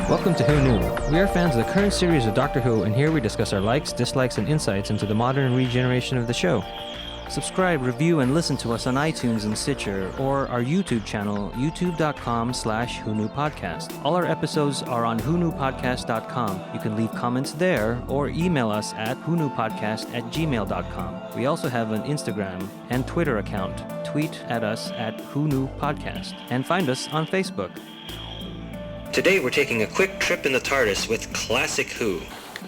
Welcome to Who Knew. We are fans of the current series of Doctor Who, and here we discuss our likes, dislikes, and insights into the modern regeneration of the show. Subscribe, review, and listen to us on iTunes and Stitcher, or our YouTube channel, youtube.com/WhoKnewPodcast. All our episodes are on WhoKnewPodcast.com. You can leave comments there, or email us at WhoKnewPodcast@gmail.com. We also have an Instagram and Twitter account. Tweet at us at WhoKnewPodcast, and find us on Facebook. Today we're taking a quick trip in the Tardis with Classic Who.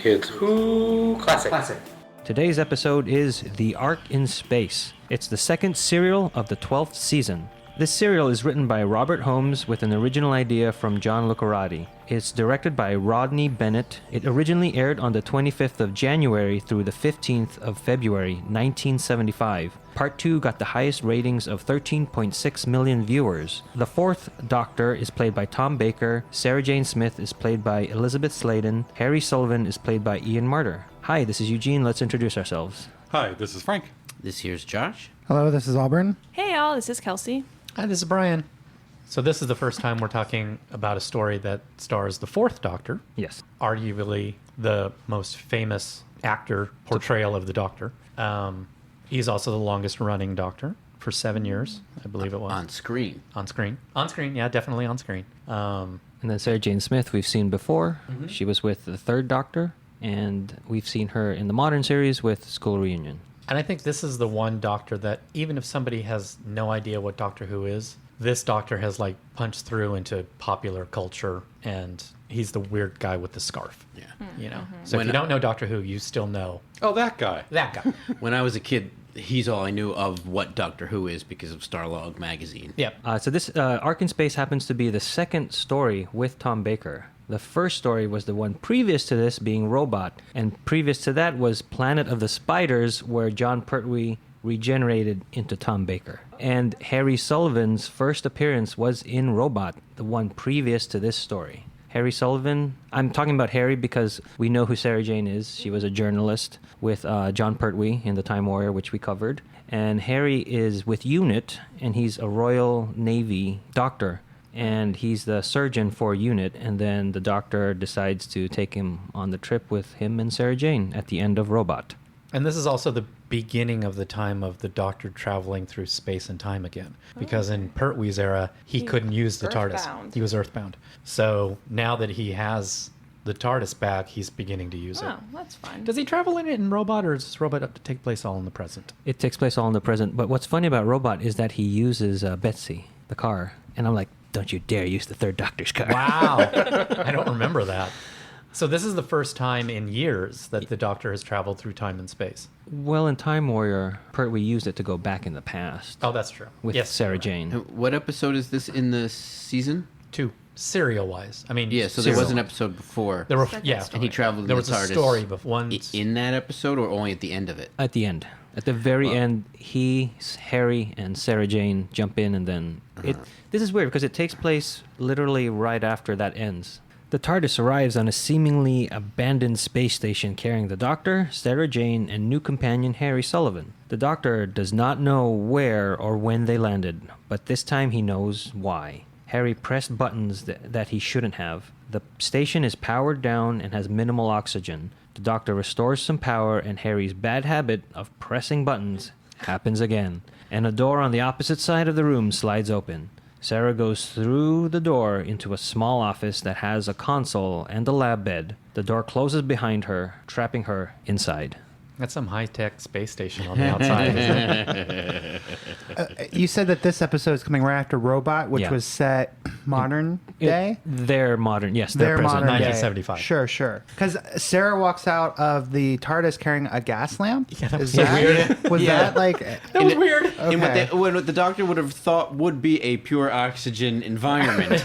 It's Who Classic. Today's episode is The Ark in Space. It's the second serial of the 12th season. This serial is written by Robert Holmes with an original idea from John Lucarati. It's directed by Rodney Bennett. It originally aired on the 25th of January through the 15th of February, 1975. Part 2 got the highest ratings of 13.6 million viewers. The fourth Doctor is played by Tom Baker, Sarah Jane Smith is played by Elizabeth Sladen, Harry Sullivan is played by Ian Marter. Hi, this is Eugene. Let's introduce ourselves. Hi, this is Frank. This here's Josh. Hello, this is Auburn. Hey y'all, this is Kelsey. Hi, this is Brian. So this is the first time we're talking about a story that stars the fourth Doctor. Yes. Arguably the most famous actor portrayal of the Doctor. He's also the longest running Doctor for 7 years, I believe it was. On screen. On screen, yeah, definitely on screen. And then Sarah Jane Smith we've seen before. Mm-hmm. She was with the third Doctor, and we've seen her in the modern series with School Reunion. And I think this is the one Doctor that, even if somebody has no idea what Doctor Who is, this Doctor has like punched through into popular culture, and he's the weird guy with the scarf. Yeah. You know. So if you don't know Doctor Who, you still know Oh, that guy. that guy. When I was a kid, he's all I knew of what Doctor Who is because of Starlog magazine. Yep. So this Ark in Space happens to be the second story with Tom Baker. The first story was the one previous to this, being Robot, and previous to that was Planet of the Spiders, where John Pertwee regenerated into Tom Baker. And Harry Sullivan's first appearance was in Robot, the one previous to this story. Harry Sullivan, I'm talking about Harry because we know who Sarah Jane is. She was a journalist with John Pertwee in The Time Warrior, which we covered. And Harry is with UNIT, and he's a Royal Navy doctor. And he's the surgeon for UNIT, and then the Doctor decides to take him on the trip with him and Sarah Jane at the end of Robot. And this is also the beginning of the time of the Doctor traveling through space and time again. Because in Pertwee's era, he couldn't use the TARDIS. Earthbound. He was earthbound. So now that he has the TARDIS back, he's beginning to use it. Oh, that's fine. Does he travel in it in Robot, or does this Robot have to take place all in the present? It takes place all in the present, but what's funny about Robot is that he uses Betsy, the car, and I'm like, don't you dare use the third Doctor's car. Wow. I don't remember that. So this is the first time in years that the Doctor has traveled through time and space. Well, in Time Warrior, Pertwee used it to go back in the past. Oh, that's true. With Yes, Sarah you're right. Jane. What episode is this in the season? 2. Serial-wise. I mean, Yeah, so there was an serial. episode before. There were, Second yeah. story. And he traveled in There the was a TARDIS story before one. in that episode, or only at the end of it? At the end. At the very end, he, Harry, and Sarah Jane jump in, and then this is weird because it takes place literally right after that ends. The TARDIS arrives on a seemingly abandoned space station carrying the Doctor, Sarah Jane, and new companion Harry Sullivan. The Doctor does not know where or when they landed, but this time he knows why. Harry pressed buttons that he shouldn't have. The station is powered down and has minimal oxygen. The Doctor restores some power, and Harry's bad habit of pressing buttons happens again. And a door on the opposite side of the room slides open. Sarah goes through the door into a small office that has a console and a lab bed. The door closes behind her, trapping her inside. That's some high-tech space station on the outside, isn't it? You said that this episode is coming right after Robot, which Yeah. was set modern day. They're modern, yes, They're they're present. modern day. 1975. Sure. Because Sarah walks out of the TARDIS carrying a gas lamp. Yeah, that Is was that weird. Was Yeah. that like? That was weird. In Okay. what the Doctor would have thought would be a pure oxygen environment.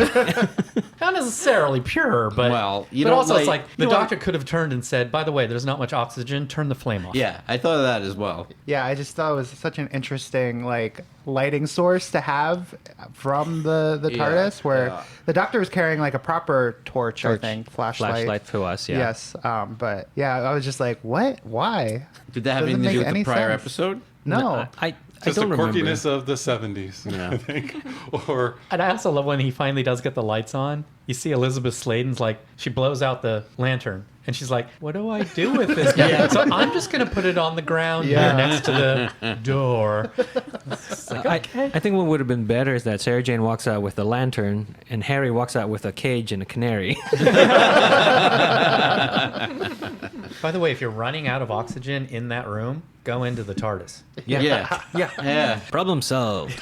Not necessarily pure, but Well, you but don't also it's like- like the you don't- Doctor could have turned and said, "By the way, there's not much oxygen. Turn the flame off." Yeah, I thought of that as well. Yeah, I just thought it was such an interesting like lighting source to have from the Yeah, TARDIS, where yeah. the Doctor was carrying like a proper torch. I think Flashlight to us, yeah. Yes, but yeah, I was just like, what? Why? Did that have Doesn't anything to do make with the any prior sense. episode? No. I Just the don't remember. quirkiness of the 70s, Yeah. I think. Or And I also love when he finally does get the lights on, you see Elizabeth Sladen's like, she blows out the lantern. And she's like, what do I do with this guy? So I'm just going to put it on the ground here next to the door. It's like, okay. I think what would have been better is that Sarah Jane walks out with a lantern and Harry walks out with a cage and a canary. By the way, if you're running out of oxygen in that room, go into the TARDIS. Yeah. Problem solved.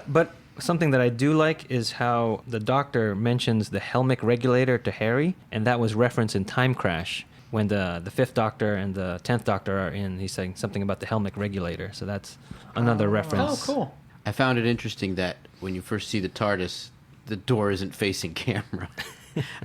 But something that I do like is how the Doctor mentions the Helmick regulator to Harry, and that was referenced in Time Crash when the 5th Doctor and the 10th Doctor are in. He's saying something about the Helmick regulator, so that's another reference. Oh, cool. I found it interesting that when you first see the TARDIS, the door isn't facing camera.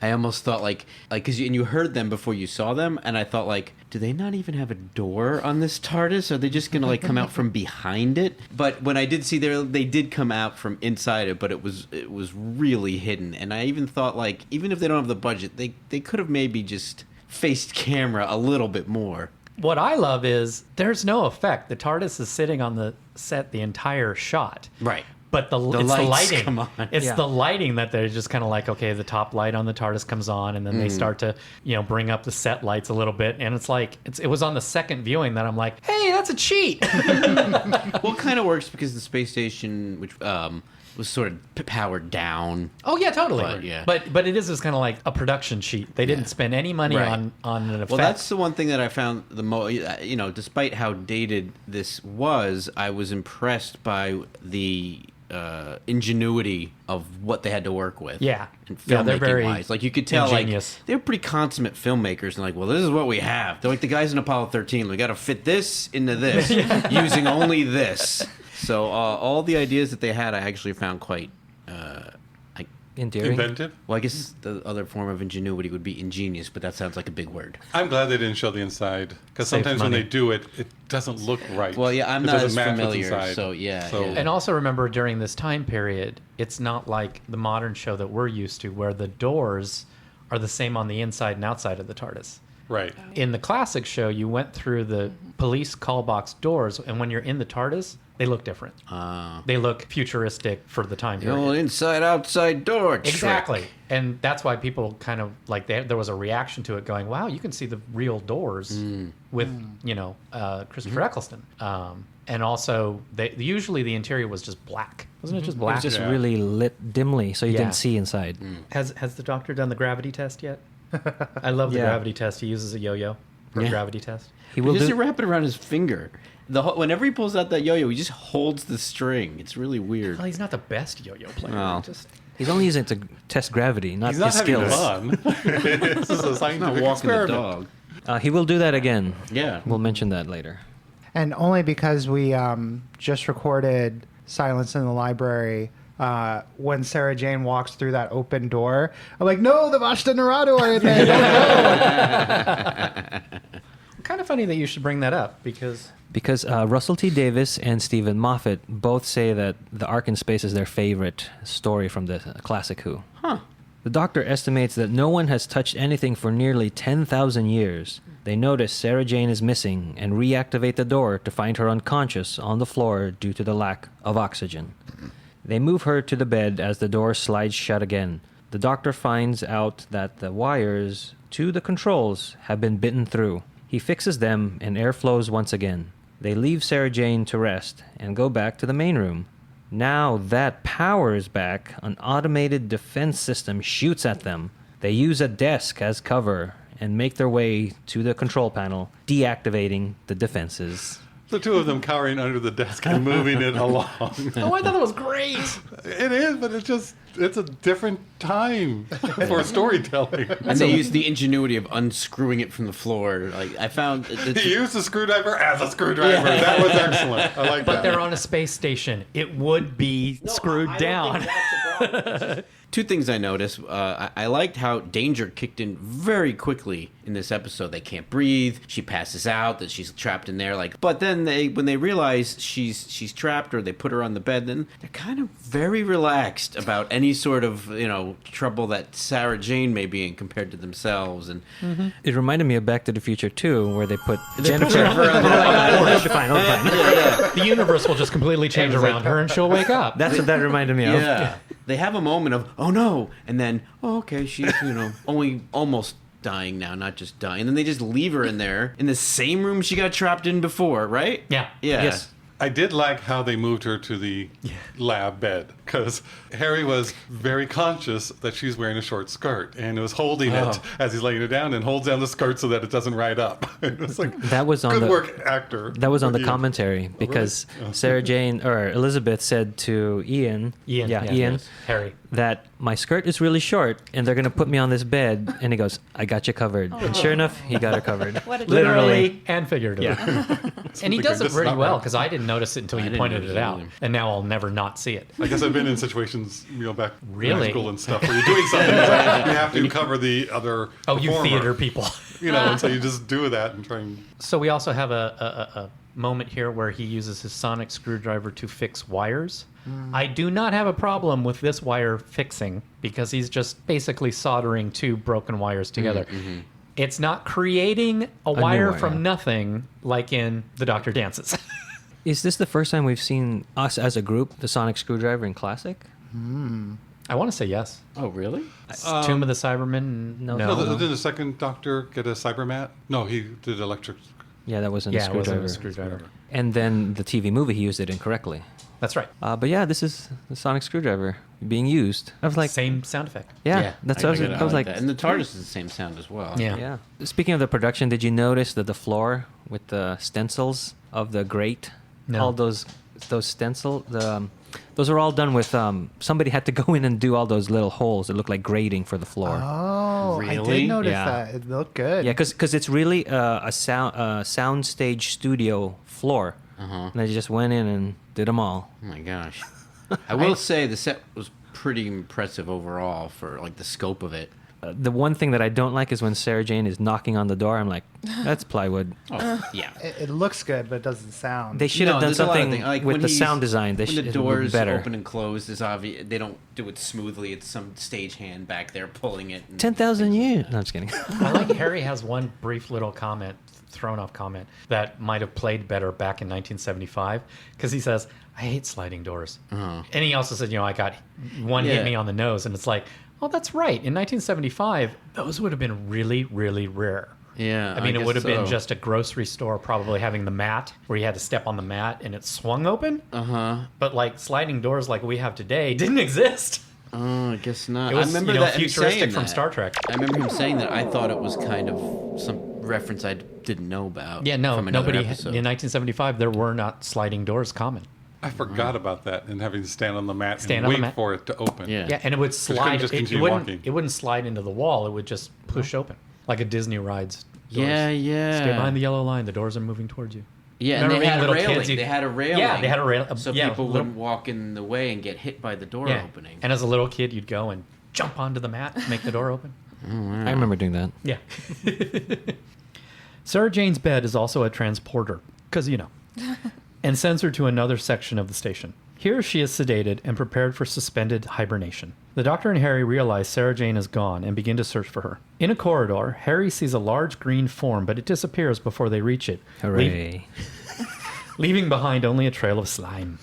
I almost thought because you heard them before you saw them, and I thought do they not even have a door on this TARDIS? Are they just gonna come out from behind it? But when I did see they did come out from inside it, but it was really hidden. And I even thought even if they don't have the budget, they could have maybe just faced camera a little bit more. What I love is there's no effect. The TARDIS is sitting on the set the entire shot. Right. But it's lights the lighting. come on. It's the lighting that they're just kind of okay, the top light on the TARDIS comes on, and then they start to, bring up the set lights a little bit, and it was on the second viewing that I'm like, hey, that's a cheat. Well, it kind of works because the space station, which was sort of powered down. Oh yeah, totally. But it is just kind of like a production cheat. They didn't spend any money on an effect. Well, that's the one thing that I found the most. Despite how dated this was, I was impressed by the ingenuity of what they had to work with. Yeah. And they're very filmmaking wise, you could tell ingenious. They're pretty consummate filmmakers, and well, this is what we have. They're like the guys in Apollo 13. We got to fit this into this using only this. So all the ideas that they had, I actually found quite Endearing. Inventive? well. I guess the other form of ingenuity would be ingenious, but that sounds like a big word. I'm glad they didn't show the inside because Save sometimes when money. they do it, it doesn't look right. Well, yeah, I'm It not doesn't as match what's familiar, inside. so yeah. And also remember, during this time period, it's not like the modern show that we're used to, where the doors are the same on the inside and outside of the TARDIS. Right. In the classic show, you went through the police call box doors, and when you're in the TARDIS, they look different. They look futuristic for the time The period. old inside-outside door trick. Exactly. And that's why people kind of there was a reaction to it going, wow, you can see the real doors with, Christopher Eccleston. And also, usually the interior was just black. Wasn't it just It black? was just Yeah. really lit dimly, so you Yeah. didn't see inside. Has the doctor done the gravity test yet? I love the Yeah. gravity test. He uses a yo-yo for a Yeah. gravity test. He He will just do. wrap it around his finger. Whenever he pulls out that yo-yo, he just holds the string. It's really weird. Well, he's not the best yo-yo player. Oh. Just He's only using it to test gravity, not He's not his having skills. fun. This is a Not scientific walking the experiment. dog. He will do that again. Yeah. We'll mention that later. And only because we just recorded Silence in the Library. When Sarah Jane walks through that open door, I'm like, no, the Vashta Nerado are in there. Don't go. kind of funny that you should bring that up because Russell T. Davis and Stephen Moffat both say that The Ark in Space is their favorite story from the classic Who. Huh. The Doctor estimates that no one has touched anything for nearly 10,000 years. They notice Sarah Jane is missing and reactivate the door to find her unconscious on the floor due to the lack of oxygen. They move her to the bed as the door slides shut again. The Doctor finds out that the wires to the controls have been bitten through. He fixes them and air flows once again. They leave Sarah Jane to rest and go back to the main room. Now that power is back, an automated defense system shoots at them. They use a desk as cover and make their way to the control panel, deactivating the defenses. The two of them cowering under the desk and moving it along. oh, I thought that was great. It is, but it's a different time for storytelling. And they use the ingenuity of unscrewing it from the floor. I found He used a screwdriver as a screwdriver. That was excellent. I like But that. they're on a space station. It would be screwed down. two things I noticed. I liked how danger kicked in very quickly in this episode. They can't breathe. She passes out. That she's trapped in there. But then when they realize she's trapped, or they put her on the bed, then they're kind of very relaxed about any sort of trouble that Sarah Jane may be in compared to themselves. And It reminded me of Back to the Future 2, where they put put Jennifer Jennifer on the I'll be fine, I'll be fine. The universe will just completely change around her and she'll wake up. That's what that reminded me of. yeah, they have a moment of oh no, and then, oh okay, she's only almost dying now, not just dying. And then they just leave her in there in the same room she got trapped in before, right? Yeah. Yeah. Yes. I did like how they moved her to the lab bed because Harry was very conscious that she's wearing a short skirt and was holding it as he's laying it down and holds down the skirt so that it doesn't ride up. It was like, That was on good the work, actor. That was on the Ian. commentary because Oh. Sarah Jane or Elizabeth said to Ian, Ian. Ian, Harry. that my skirt is really short and they're gonna put me on this bed, and he goes, "I got you covered," and sure enough, he got her covered. What a Literally and figuratively. Yeah. And he Something does like it this pretty not well right. because I didn't notice it until I you didn't pointed notice it it out. either. And now I'll never not see it. I guess I've been in situations, back in Really? high school and stuff where you're doing something, you have to cover the other Oh, you performer, theater people. and so you just do that and try and... So we also have a moment here where he uses his sonic screwdriver to fix wires. I do not have a problem with this wire fixing because he's just basically soldering two broken wires together. It's not creating a new wire wire, from yeah. nothing like in The Doctor Dances. Is this the first time we've seen us as a group, the Sonic Screwdriver in Classic? I want to say yes. Oh, really? Tomb of the Cybermen? No. No, did the second Doctor get a cybermat? No, he did electric. Yeah, that wasn't a Yeah, it screwdriver. wasn't a screwdriver. And then the TV movie, he used it incorrectly. That's right. But yeah, this is the Sonic Screwdriver being used. I was like, Same sound effect. yeah, that's what I was like. that. And the TARDIS is the same sound as well. Yeah. Yeah. Speaking of the production, did you notice that the floor with the stencils of the grate, No. all those those are all done with somebody had to go in and do all those little holes that look like grating for the floor. Oh, I Really? did notice Yeah. that. It looked good. Yeah, because it's really a sound stage studio floor. Uh-huh. And they just went in and did them all. Oh my gosh. I will say the set was pretty impressive overall for like the scope of it. The one thing that I don't like is when Sarah Jane is knocking on the door. I'm like, that's plywood. Oh, yeah. It looks good, but it doesn't sound. They should have done there's a lot of something things. Like, with when the he's- sound design. They when should the have been doors better. open and close is obvious. They don't do it smoothly. It's some stagehand back there pulling it. And 10,000 years. No, I'm just kidding. I like Harry has one brief little comment, thrown off comment, that might have played better back in 1975 because he says, I hate sliding doors. Uh-huh. And he also said, I got one hit Yeah. me on the nose. And it's like, oh, that's right. In 1975, those would have been really, really rare. Yeah, I mean, it guess would have been so. just a grocery store probably having the mat where you had to step on the mat and it swung open. Uh-huh. But like sliding doors like we have today didn't exist. Oh, I guess not. It was, I remember that him futuristic saying from that. Star Trek. I remember him saying that. I thought it was kind of some reference I didn't know about. Yeah, no, from another nobody. In episode. 1975, there were not sliding doors common. I forgot about that and having to stand on the mat Stand and on the wait mat. for it to open. Yeah. Yeah, and it would slide. just It, continue wouldn't. walking. It wouldn't slide into the wall. It would just push open like a Disney ride's. Doors. Yeah, yeah. Stay behind the yellow line. The doors are moving towards you. Yeah, and Remember they being had a little railing. kids, you- They had a railing. Yeah, they had a railing. So yeah, people little- wouldn't walk in the way and get hit by the door yeah. opening. And as a little kid, you'd go and jump onto the mat, make the door open. I remember doing that. Yeah. Sarah Jane's bed is also a transporter, because and sends her to another section of the station. Here she is sedated and prepared for suspended hibernation. The Doctor and Harry realize Sarah Jane is gone and begin to search for her. In a corridor, Harry sees a large green form, but it disappears before they reach it, Hooray. leaving behind only a trail of slime.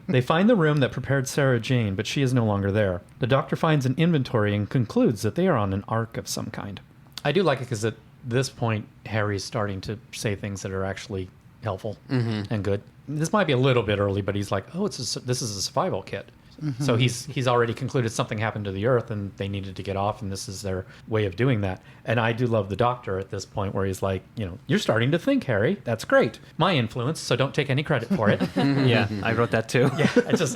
They find the room that prepared Sarah Jane, but she is no longer there. The Doctor finds an inventory and concludes that they are on an ark of some kind. I do like it because at this point, Harry's starting to say things that are actually helpful and good. This might be a little bit early, but he's like, "Oh, this is a survival kit." So he's already concluded something happened to the Earth and they needed to get off, and this is their way of doing that. And I do love the Doctor at this point where he's like, "You're starting to think, Harry. That's great. My influence, so don't take any credit for it." Yeah, I wrote that too. Yeah,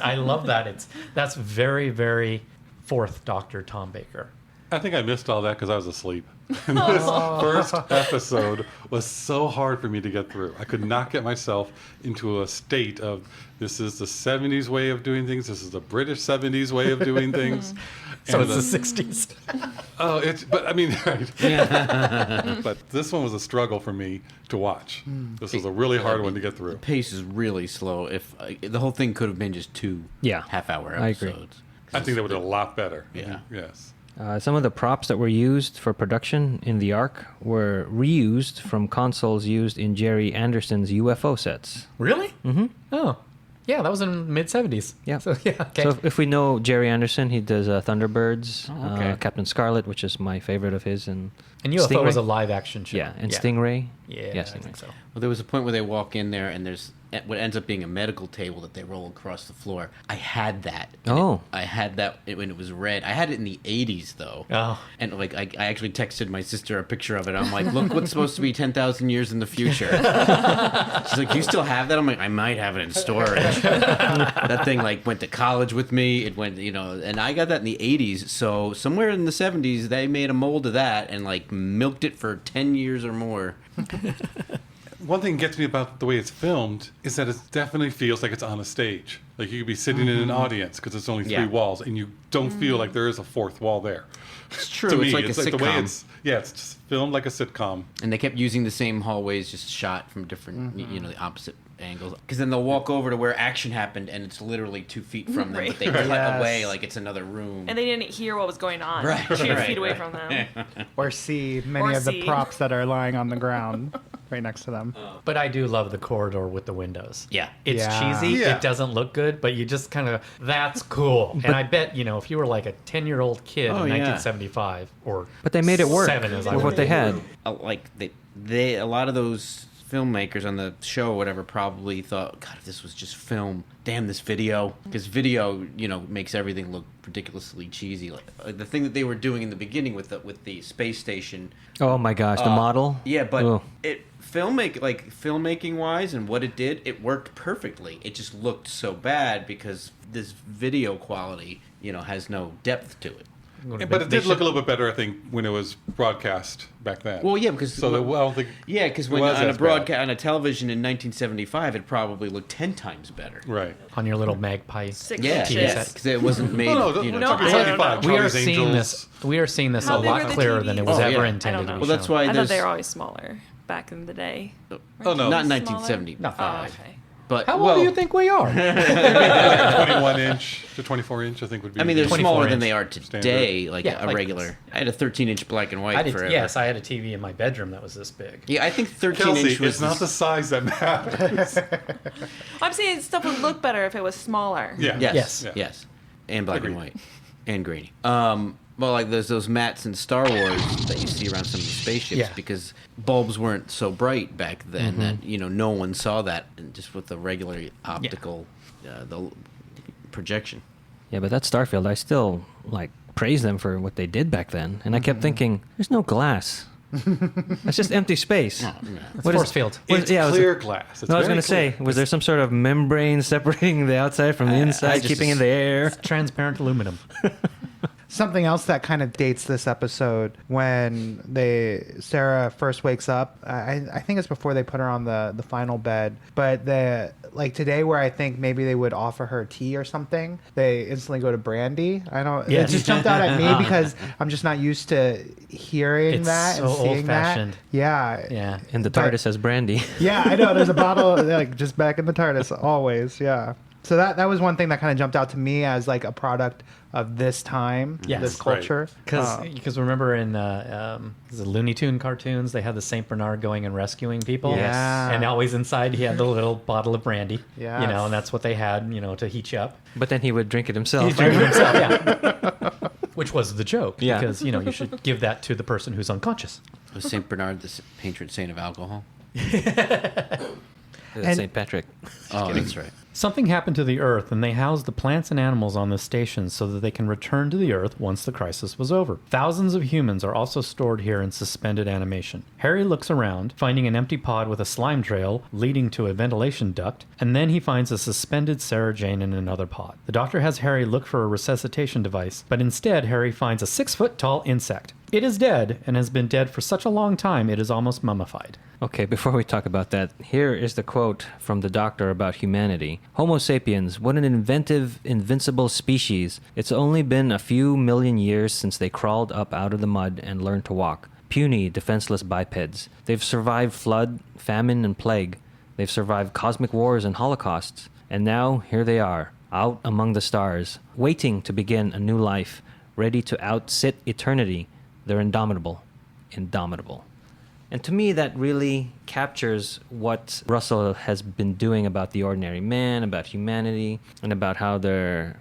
I love that. That's very, very fourth Doctor Tom Baker. I think I missed all that because I was asleep. And this first episode was so hard for me to get through. I could not get myself into a state of this is the 70s way of doing things. This is the British 70s way of doing things. So And it's the 60s. Oh, but I mean, right. But this one was a struggle for me to watch. This was a really hard one to get through. The pace is really slow. If the whole thing could have been just two half-hour I agree. episodes. I think that would have been a lot better. Yeah. Yes. Some of the props that were used for production in the Ark were reused from consoles used in Jerry Anderson's UFO sets. Really? Mm-hmm. Oh. Yeah, that was in mid 70s. Yeah. So yeah. Okay. So if we know Jerry Anderson, he does Thunderbirds, Oh, okay. Captain Scarlet, which is my favorite of his, and and UFO was Stingray. a live action show. Yeah, and Stingray. Yeah, Yeah, I Stingray. think so. Well, there was a point where they walk in there and there's what ends up being a medical table that they roll across the floor. I had that. Oh. I had that when it was red. I had it in the 80s, though. Oh. And, like, I actually texted my sister a picture of it. I'm like, look what's supposed to be 10,000 years in the future. She's like, you still have that? I'm like, I might have it in storage. That thing, like, went to college with me. It went, and I got that in the 80s. So somewhere in the 70s, they made a mold of that and, like, milked it for 10 years or more. One thing that gets me about the way it's filmed is that it definitely feels like it's on a stage. Like you could be sitting in an audience because it's only 3 Yeah. walls, and you don't feel like there is a 4th wall there. It's true. To It's me, like a the way sitcom. it's just filmed like a sitcom. And they kept using the same hallways, just shot from different, the opposite angles. Because then they'll walk over to where action happened, and it's literally 2 feet from them, but they cut Yes. away like it's another room. And they didn't hear what was going on. Right, 2 right, feet away right. from them. Or see many Or of the see. props that are lying on the ground right next to them. But I do love the corridor with the windows. Yeah. It's Yeah. cheesy. Yeah. It doesn't look good, but you just kind of, that's cool. And I bet, if you were like a 10-year-old kid Oh, in yeah. 1975 or But they made it work 7 as I with would what they be. had. Like they a lot of those filmmakers on the show or whatever probably thought, God, if this was just film, damn this video, because video makes everything look ridiculously cheesy. Like the thing that they were doing in the beginning with the space station. Oh my gosh, the model. Yeah, but Ugh. filmmaking wise and what it did, it worked perfectly. It just looked so bad because this video quality has no depth to it. But it did look a little bit better, I think, when it was broadcast back then. Well, yeah, because I don't think. yeah, because it when was on a as broadcast on a television in 1975, it probably looked 10 times better. Right. On your little magpie. Six Yeah, inches. yeah, because it wasn't made. No, no, No, talking I don't 75, We are Charlie's seeing Angels. this. We are seeing this How a big lot were the clearer than it was TVs? Oh, ever yeah. intended I to don't be know. Well, that's shown. why I thought there's they were always smaller back in the day. Oh, no. not in Smaller? 1970. Not Oh, that. okay. But How old well, do you think we are? 21 inch to 24 inch, I think would be. I mean, they're 24 smaller than inch they are today, like Yeah, a like regular. this. I had a 13-inch black and white I did. forever. Yes, I had a TV in my bedroom that was this big. Yeah, I think 13-inch Kelsey, was it's not the size that matters. I'm saying stuff would look better if it was smaller. Yeah. Yes, Yeah. yes, and black Agreed. and white, and grainy. Well, like there's those mats in Star Wars that you see around some of the spaceships Yeah. because bulbs weren't so bright back then that no one saw that just with the regular optical the projection. Yeah, but that Starfield, I still praise them for what they did back then, and I kept thinking, there's no glass. It's just empty space. It's What is- force field. It's yeah, clear glass. It's No, I was very going to say, clear. was there some sort of membrane separating the outside from the inside, just keeping in the air? Transparent aluminum. Something else that kind of dates this episode when Sarah first wakes up. I think it's before they put her on the final bed, but today where I think maybe they would offer her tea or something, they instantly go to brandy. I don't. Yes. It just jumped out at me because I'm just not used to hearing It's that and so seeing that. old-fashioned. Yeah. Yeah. And the But- TARDIS has brandy. Yeah, I know. There's a bottle just back in the TARDIS always. Yeah. So that was one thing that kind of jumped out to me as a product of this time, Yes. this Right. culture. Because remember in the Looney Tune cartoons, they had the Saint Bernard going and rescuing people. Yes. Yeah. And always inside he had the little bottle of brandy. Yes. And that's what they had, to heat you up. But then he would drink it himself. He's drinking himself, yeah. Which was the joke. Yeah. Because, you should give that to the person who's unconscious. Was Saint Bernard the patron saint of alcohol? And- St. Patrick. Oh, that's right. Something happened to the Earth, and they housed the plants and animals on the station so that they can return to the Earth once the crisis was over. Thousands of humans are also stored here in suspended animation. Harry looks around, finding an empty pod with a slime trail leading to a ventilation duct, and then he finds a suspended Sarah Jane in another pod. The doctor has Harry look for a resuscitation device, but instead Harry finds a 6-foot-tall insect. It is dead, and has been dead for such a long time it is almost mummified. Okay, before we talk about that, here is the quote from the doctor about humanity. Homo sapiens, what an inventive, invincible species. It's only been a few million years since they crawled up out of the mud and learned to walk. Puny, defenseless bipeds. They've survived flood, famine, and plague. They've survived cosmic wars and holocausts. And now, here they are, out among the stars, waiting to begin a new life, ready to outsit eternity. They're indomitable. Indomitable. And to me, that really captures what Russell has been doing about the ordinary man, about humanity, and about how they're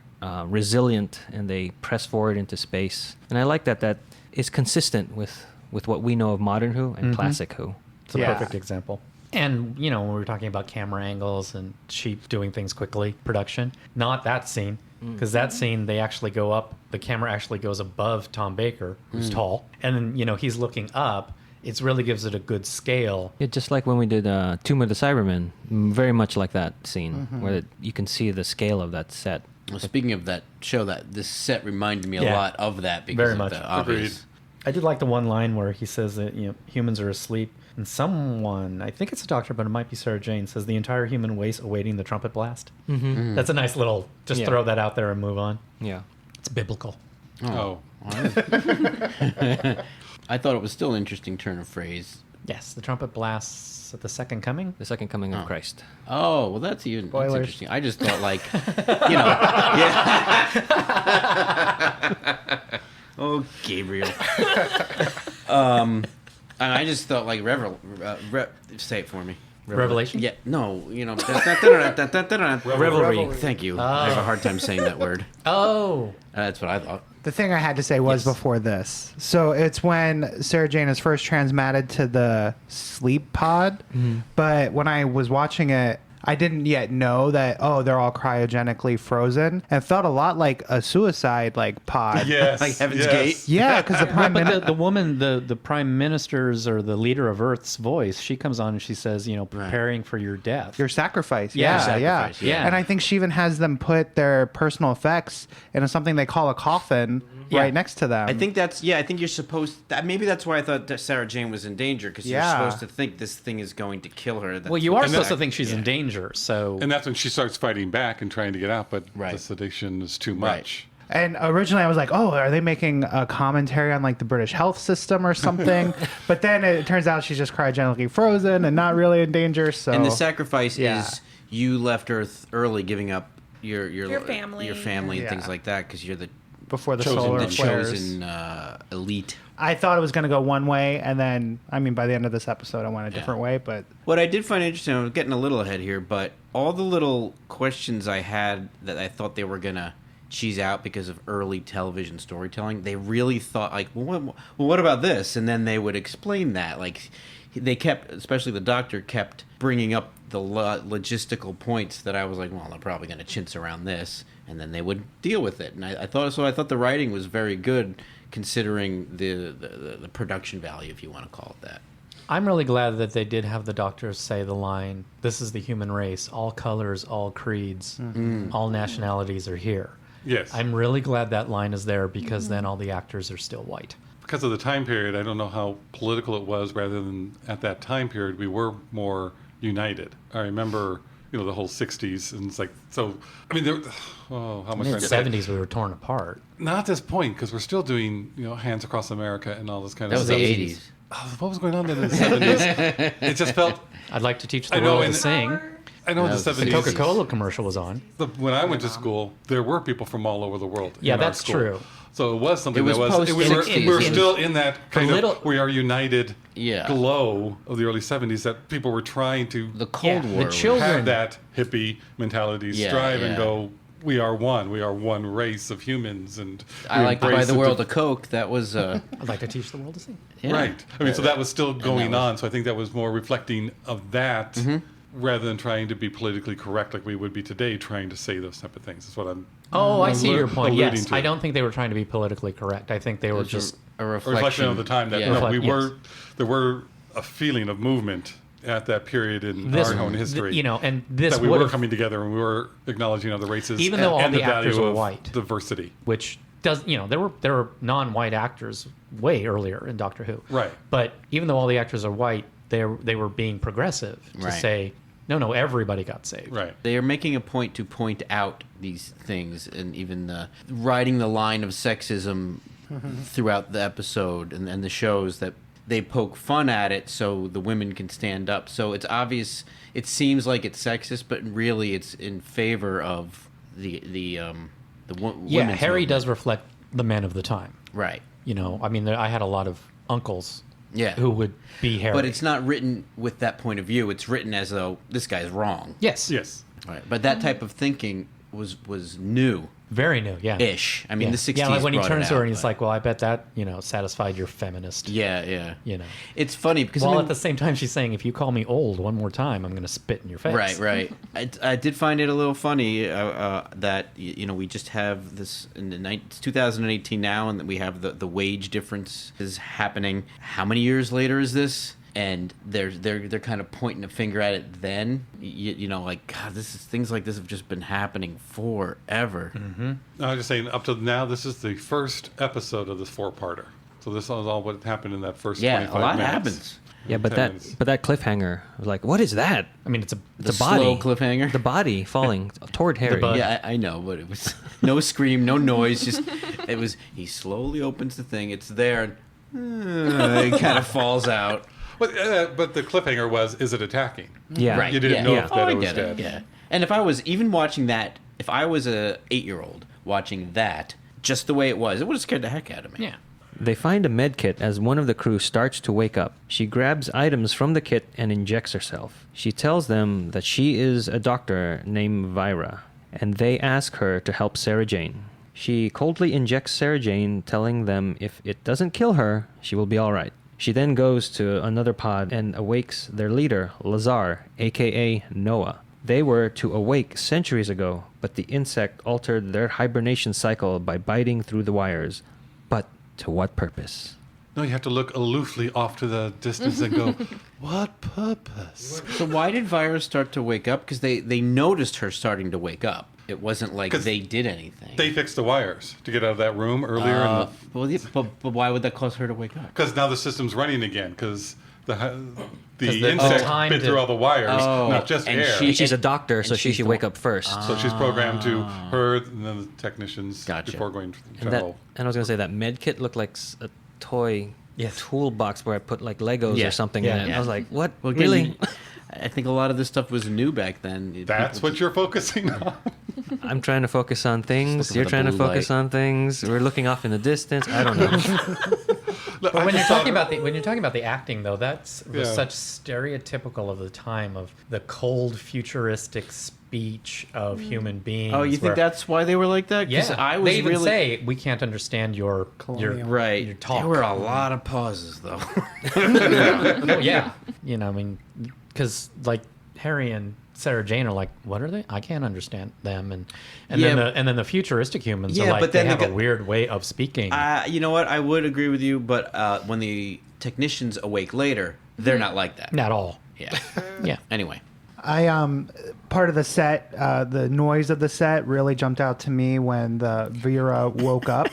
resilient and they press forward into space. And I like that is consistent with what we know of modern Who and classic Who. It's a perfect example. And, when we were talking about camera angles and sheep doing things quickly, production, not that scene. Because that scene, they actually go up, the camera actually goes above Tom Baker, who's tall. And then, he's looking up. It really gives it a good scale. Yeah, just like when we did Tomb of the Cybermen, very much like that scene, where you can see the scale of that set. Well, speaking of that show, this set reminded me a lot of that because Very of much. the obvious. I did like the one line where he says that humans are asleep, and someone, I think it's a doctor, but it might be Sarah Jane, says the entire human race awaiting the trumpet blast. That's a nice little, just throw that out there and move on. Yeah. It's biblical. Oh. I thought it was still an interesting turn of phrase. Yes, the trumpet blasts at the second coming. The second coming of Christ. Oh, well, that's Spoilers. interesting. I just thought, like, yeah. Oh, Gabriel. I just thought, like, say it for me. Revelation? Yeah, no, Revelry. Thank you. I have a hard time saying that word. Oh. That's what I thought. The thing I had to say was before this. So it's when Sarah Jane is first transmatted to the sleep pod. But when I was watching it, I didn't yet know that, they're all cryogenically frozen. And it felt a lot like a suicide pod. Yes. Like Heaven's Gate? Yeah, because the prime But minister... the woman, the prime minister's or the leader of Earth's voice, she comes on and she says, preparing for your death. Your sacrifice. Yeah, sacrifice, yeah. And I think she even has them put their personal effects into something they call a coffin right next to them. I think you're supposed... maybe that's why I thought that Sarah Jane was in danger, because you're supposed to think this thing is going to kill her. Well, you are supposed to think she's in danger, so... And that's when she starts fighting back and trying to get out, but Right. the sedation is too much. And originally I was like, are they making a commentary on like the British health system or something? But then it turns out she's just cryogenically frozen and not really in danger. So And the sacrifice is you left Earth early, giving up your family. and things like that, because you're the before the solar flares. chosen elite. I thought it was going to go one way, and then, by the end of this episode, I went a different way, but... What I did find interesting, I'm getting a little ahead here, but all the little questions I had that I thought they were going to cheese out because of early television storytelling, they really thought, like, what about this? And then they would explain that. Like, they kept, especially the doctor, kept bringing up the logistical points that I was like, well, they're probably going to chintz around this, and then they would deal with it. And I thought the writing was very good, considering the production value, if you want to call it that. I'm really glad that they did have the doctors say the line, "This is the human race, all colors, all creeds, all nationalities are here." Yes. I'm really glad that line is there, because then all the actors are still white. Because of the time period, I don't know how political it was, rather than at that time period, we were more united. I remember, the whole 60s, and it's like, so, how much In time the 70s, we were torn apart. Not at this point, because we're still doing, Hands Across America and all this kind That of was stuff. the 80s. What was going on in the 70s? It just felt, I'd like to teach the I know, world to and- sing. I know in the That was the The 70s, Coca-Cola commercial was on. when I went to school, there were people from all over the world. Yeah, in our that's school. true. So it was something It was that was. We post-60s. were still in that kind little- of we are united Yeah. glow of the early 70s that people were trying to The Cold Yeah, War. the children- have that hippie mentality, Yeah, strive and yeah. go. We are one race of humans, and I we like to buy embrace the it world of Coke. That was I'd like to teach the world to sing. yeah. Right. So that was still going was- on. So I think that was more reflecting of that rather than trying to be politically correct like we would be today, trying to say those type of things. That's what I'm. Oh, I see your point. alluding Yes, to. I don't think they were trying to be politically correct. I think they were It was just... a A reflection, reflection of the time that yeah. no, we Reflect- were. yes. There were a feeling of movement at that period in This, our own history. and this that we would were have, coming together and we were acknowledging other races, Even though all and the value actors were of white. diversity. which does, there were non-white actors way earlier in Doctor Who. Right. But even though all the actors are white, they were being progressive to Right. say, no, everybody got saved. Right. They are making a point to point out these things, and even riding the line of sexism throughout the episode and the shows, that they poke fun at it so the women can stand up. So it's obvious. It seems like it's sexist, but really it's in favor of the women's Yeah, Harry movement. does reflect the men of the time. Right. I had a lot of uncles Yeah. who would be Harry. But it's not written with that point of view. It's written as though this guy's wrong. yes, Yes. Right. But that type of thinking was new. very new. Yeah, Ish. I mean, yeah. the 60s. Yeah, like when he brought it turns to her out, and he's but- like, "Well, I bet that satisfied your feminist." Yeah. You know. It's funny because While I mean, at the same time, she's saying, "If you call me old one more time, I'm going to spit in your face." Right. I did find it a little funny that we just have this in it's 2018 now, and that we have the wage difference is happening. How many years later is this? And they're kind of pointing a finger at it. Then like God, things like this have just been happening forever. Mm-hmm. I was just saying, up to now, this is the first episode of this 4-parter. So this is all what happened in that first Yeah, 25 a lot minutes. happens. Yeah, but 10 that minutes. but that cliffhanger was like, what is that? I mean, it's The slow body cliffhanger. The body falling toward Harry. bud. Yeah, I know, but it was no scream, no noise. Just it was. He slowly opens the thing. It's there, and it kind of falls out. But the cliffhanger was, is it attacking? Yeah. Right. You didn't know yeah. if that I was get dead. it. Yeah. And if I was even watching that, if I was a 8-year-old watching that, just the way it would have scared the heck out of me. Yeah. They find a med kit as one of the crew starts to wake up. She grabs items from the kit and injects herself. She tells them that she is a doctor named Wirrn, and they ask her to help Sarah Jane. She coldly injects Sarah Jane, telling them if it doesn't kill her, she will be all right. She then goes to another pod and awakes their leader, Lazar, aka Noah. They were to awake centuries ago, but the insect altered their hibernation cycle by biting through the wires. But to what purpose? No, you have to look aloofly off to the distance and go, what purpose? So why did Virus start to wake up? Because they noticed her starting to wake up. It wasn't like 'Cause they did anything. They fixed the wires to get out of that room earlier. well, yeah, but why would that cause her to wake up? Because now the system's running again, because the the insect time bit to- through all the wires, Oh, not just and air. She's a doctor, so and she she's should the wake one- up first. So she's programmed to her and then the technicians Gotcha. before going And general. I was gonna say that med kit looked like a toy Yes. toolbox where I put like Legos Yeah. or something Yeah. in it. Yeah. I was like, what? Well, again, really? I think a lot of this stuff was new back then. That's what you're focusing on. I'm trying to focus on things. looking You're for the trying to blue focus light. on things. We're looking off in the distance. I don't know. Look, But I when you're just talking thought- about the acting though, was Yeah. such stereotypical of the time of the cold futuristic speech of human beings. Oh, you think where- that's why they were like that? 'Cause Yeah, I was they even really say we can't understand your right. Your talk. There were a lot of pauses though. Oh yeah, I mean, because like Harry and Sarah Jane are like, what are they? I can't understand them, and Yeah, then the futuristic humans Yeah, are like, but then they they have a got- weird way of speaking. You know what? I would agree with you, but when the technicians awake later, they're not like that. Not at all. Yeah. Yeah. Anyway. Part of the set, the noise of the set really jumped out to me when the Vera woke up,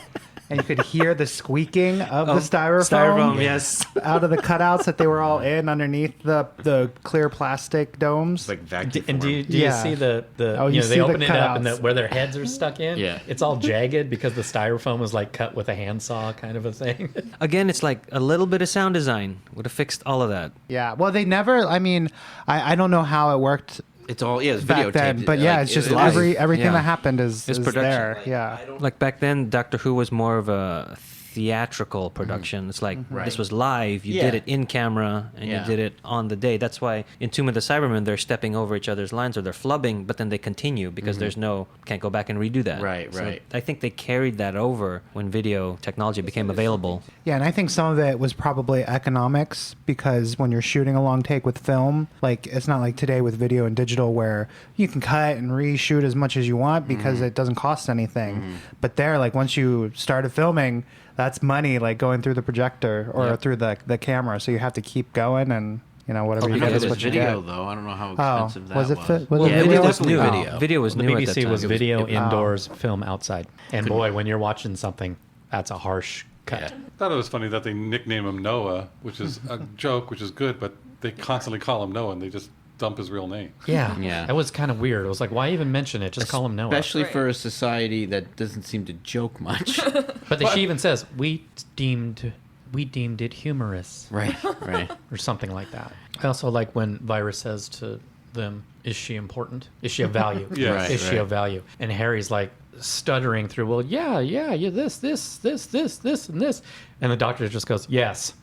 and you could hear the squeaking of the styrofoam, yes. out of the cutouts that they were all in underneath the clear plastic domes. It's like vacuum. And do you Yeah. see the Oh, you they see the open it up and cutouts. where their heads are stuck in? Yeah. It's all jagged because the styrofoam was like cut with a handsaw kind of a thing. Again, it's like a little bit of sound design would have fixed all of that. Yeah, well, they never. I mean, I don't know how it worked It's all it's back videotaped. then, but yeah, Like, it's just it was- everything yeah. that happened is It's production. there. Yeah. Like back then, Doctor Who was more of a theatrical production. It's like this was live. You did Yeah. it in camera and Yeah. you did it on the day. That's why in Tomb of the Cybermen they're stepping over each other's lines or they're flubbing, but then they continue because there's no can't go back and redo that. Right, So right. I think they carried that over when video technology became available. Yeah, and I think some of it was probably economics because when you're shooting a long take with film, like it's not like today with video and digital where you can cut and reshoot as much as you want because it doesn't cost anything. But there, like once you started filming, that's money like going through the projector or Yeah. through the camera. So you have to keep going and whatever Oh, you I get know is it was what you video get. though. I don't know how Oh, expensive that was it was. fit? Was Well, it video video? was new. Oh. Video was the new at BBC that was time. video it- indoors, film outside. And boy, when you're watching something, that's a harsh cut. Yeah. I thought it was funny that they nickname him Noah, which is a joke, which is good, but they constantly call him Noah and they just dump his real name. Yeah. Yeah. That was kind of weird. It was like, why even mention it? Just call him Noah. Especially Right. for a society that doesn't seem to joke much. But she even says, we deemed it humorous. right. Right. Or something like that. I also like when Virus says to them, is she important? Is she of value? Yes. Right, is she right. of value? And Harry's like stuttering through, well, yeah, this, and this. And the doctor just goes, yes,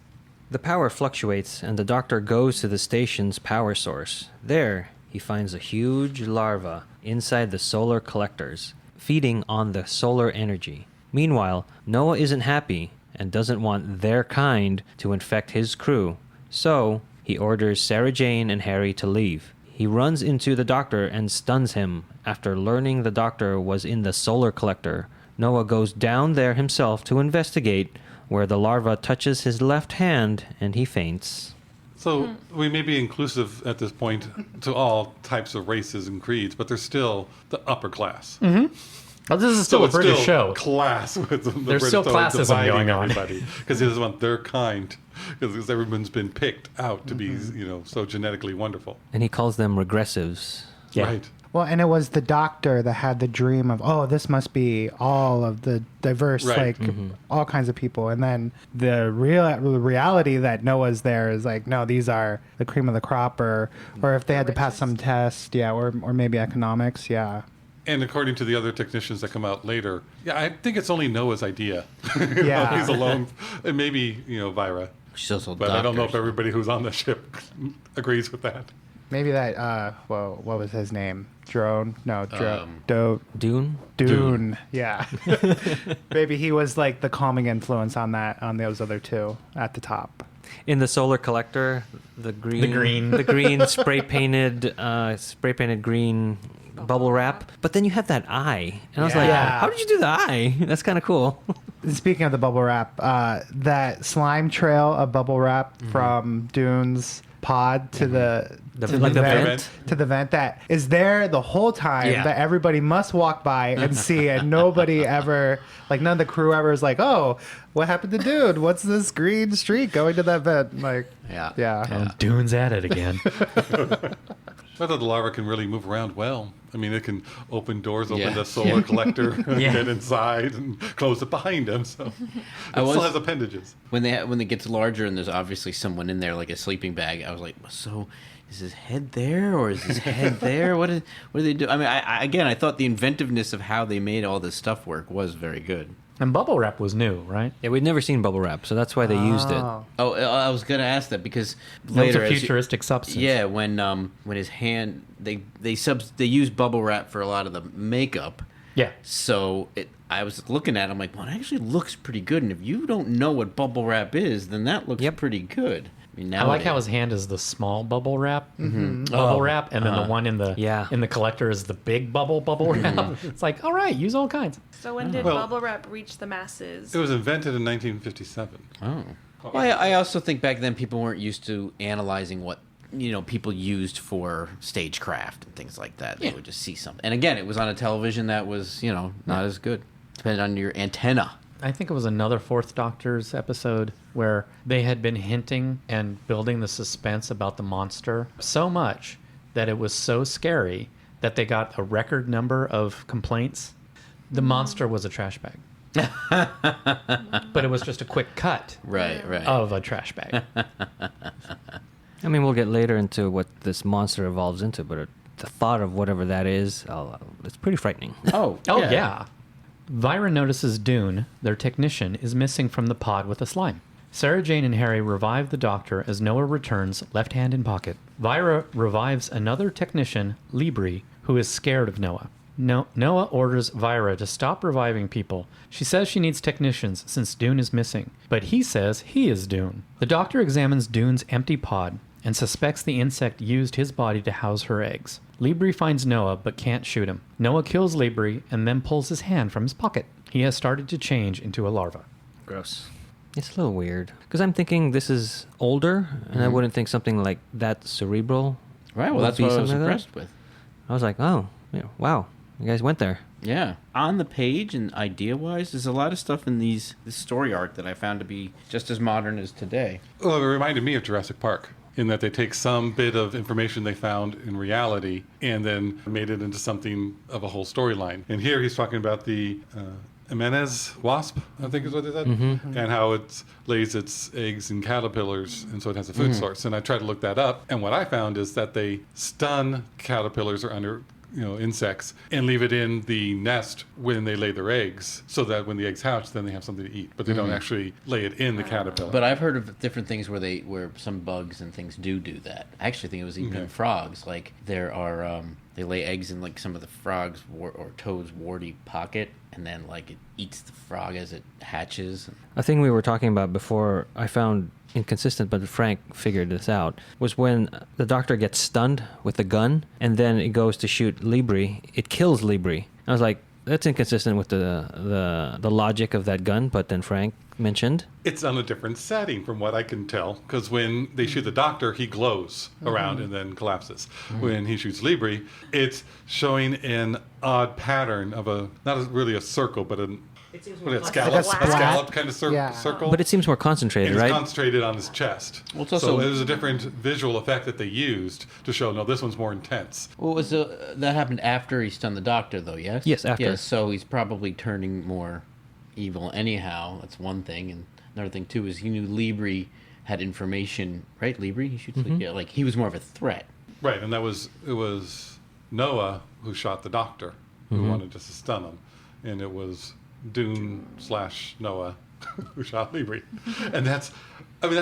The power fluctuates, and the doctor goes to the station's power source. There, he finds a huge larva inside the solar collectors, feeding on the solar energy. Meanwhile, Noah isn't happy and doesn't want their kind to infect his crew, so he orders Sarah Jane and Harry to leave. He runs into the doctor and stuns him. After learning the doctor was in the solar collector, Noah goes down there himself to investigate, where the larva touches his left hand and he faints. So we may be inclusive at this point to all types of races and creeds, but they're still the upper class. Oh, this is still a it's British still show. class with the There's British still so classism dividing going on. everybody because he doesn't want their kind because everyone's been picked out to be so genetically wonderful. And he calls them regressives. Yeah. Right. Well, and it was the doctor that had the dream of, oh, this must be all of the diverse, Right. all kinds of people. And then the reality that Noah's there is like, no, these are the cream of the crop, or if they had to pass some test, or maybe economics, And according to the other technicians that come out later, I think it's only Noah's idea. Yeah. He's alone. And maybe, Vira. She's also But I don't know if doctors. everybody who's on the ship agrees with that. Maybe that, what was his name? Dune? Dune. Yeah. Maybe he was like the calming influence on those other two at the top. In the solar collector, the green spray painted green bubble wrap. But then you have that eye, and I was like, Yeah. how did you do the eye? That's kind of cool. Speaking of the bubble wrap, that slime trail of bubble wrap from Dune's pod to the vent. to the vent that is there the whole time Yeah. that everybody must walk by and see, and nobody ever, like none of the crew ever is like, oh, what happened to Dune? What's this green streak going to that vent? Like, yeah. And Dune's at it again. I thought the larva can really move around well. I mean, it can open doors, open Yeah. the solar collector, Yeah. get inside, and close it behind him. So it still has appendages. When it gets larger and there's obviously someone in there like a sleeping bag, I was like, so is his head there or is his head there? What do they do? I mean, I thought the inventiveness of how they made all this stuff work was very good. And bubble wrap was new, right? Yeah, we'd never seen bubble wrap, so that's why they used it. Oh, I was gonna ask that because That was later, a as you- futuristic substance. yeah, when his hand they use bubble wrap for a lot of the makeup. Yeah. So I was looking at it, I'm like, well, it actually looks pretty good. And if you don't know what bubble wrap is, then that looks pretty good. I mean, I like how his hand is the small bubble wrap, bubble wrap, and then the one in the collector is the big bubble wrap. It's like, all right, use all kinds. So when did Well- bubble wrap reach the masses? It was invented in 1957. Oh. Well, I also think back then people weren't used to analyzing what people used for stagecraft and things like that. They would just see something. And again, it was on a television that was not as good. Depending on your antenna. I think it was another Fourth Doctor's episode where they had been hinting and building the suspense about the monster so much that it was so scary that they got a record number of complaints. The monster was a trash bag. But it was just a quick cut Right. of a trash bag. I mean, we'll get later into what this monster evolves into, but the thought of whatever that is, it's pretty frightening. Oh, Oh, yeah. Wirrn notices Dune, their technician, is missing from the pod with the slime. Sarah Jane and Harry revive the doctor as Noah returns, left hand in pocket. Vira revives another technician, Libri, who is scared of Noah. Noah orders Vira to stop reviving people. She says she needs technicians since Dune is missing, but he says he is Dune. The doctor examines Dune's empty pod and suspects the insect used his body to house her eggs. Libri finds Noah but can't shoot him. Noah kills Libri and then pulls his hand from his pocket. He has started to change into a larva. Gross. It's a little weird because I'm thinking this is older, and I wouldn't think something like that cerebral. Right, well, would that's be what I was something like that. impressed with. I was like, oh, wow, you guys went there. Yeah. On the page and idea-wise, there's a lot of stuff in this story arc that I found to be just as modern as today. Well, it reminded me of Jurassic Park in that they take some bit of information they found in reality and then made it into something of a whole storyline. And here he's talking about the Jimenez wasp, I think is what they said, and how it lays its eggs in caterpillars, and so it has a food source. And I tried to look that up, and what I found is that they stun caterpillars or insects, and leave it in the nest when they lay their eggs, so that when the eggs hatch, then they have something to eat. But they don't actually lay it in the caterpillar. But I've heard of different things where some bugs and things do that. I actually think it was even in frogs. Like there are they lay eggs in like some of the frogs or toad's warty pocket, and then like it eats the frog as it hatches. A thing we were talking about before I found inconsistent, but Frank figured this out, was when the doctor gets stunned with the gun and then it goes to shoot Libri, it kills Libri. I was like, that's inconsistent with the logic of that gun, but then Frank mentioned It's on a different setting from what I can tell, because when they shoot the doctor, he glows around and then collapses. When he shoots Libri, it's showing an odd pattern of not really a circle, but a scallop kind of circle. but it seems more concentrated, And it's right? concentrated on his chest. Well, it's also- so it was a different visual effect that they used to show, no, this one's more intense. What was that happened after he stunned the doctor, though? Yes. Yes, after. Yes, so he's probably turning more evil anyhow. That's one thing, and another thing too is he knew Libri had information, right? Libri, he shoots like he was more of a threat. Right, and it was Noah who shot the doctor, who wanted just to stun him, and it was Dune/Noah who shot Libri, and that's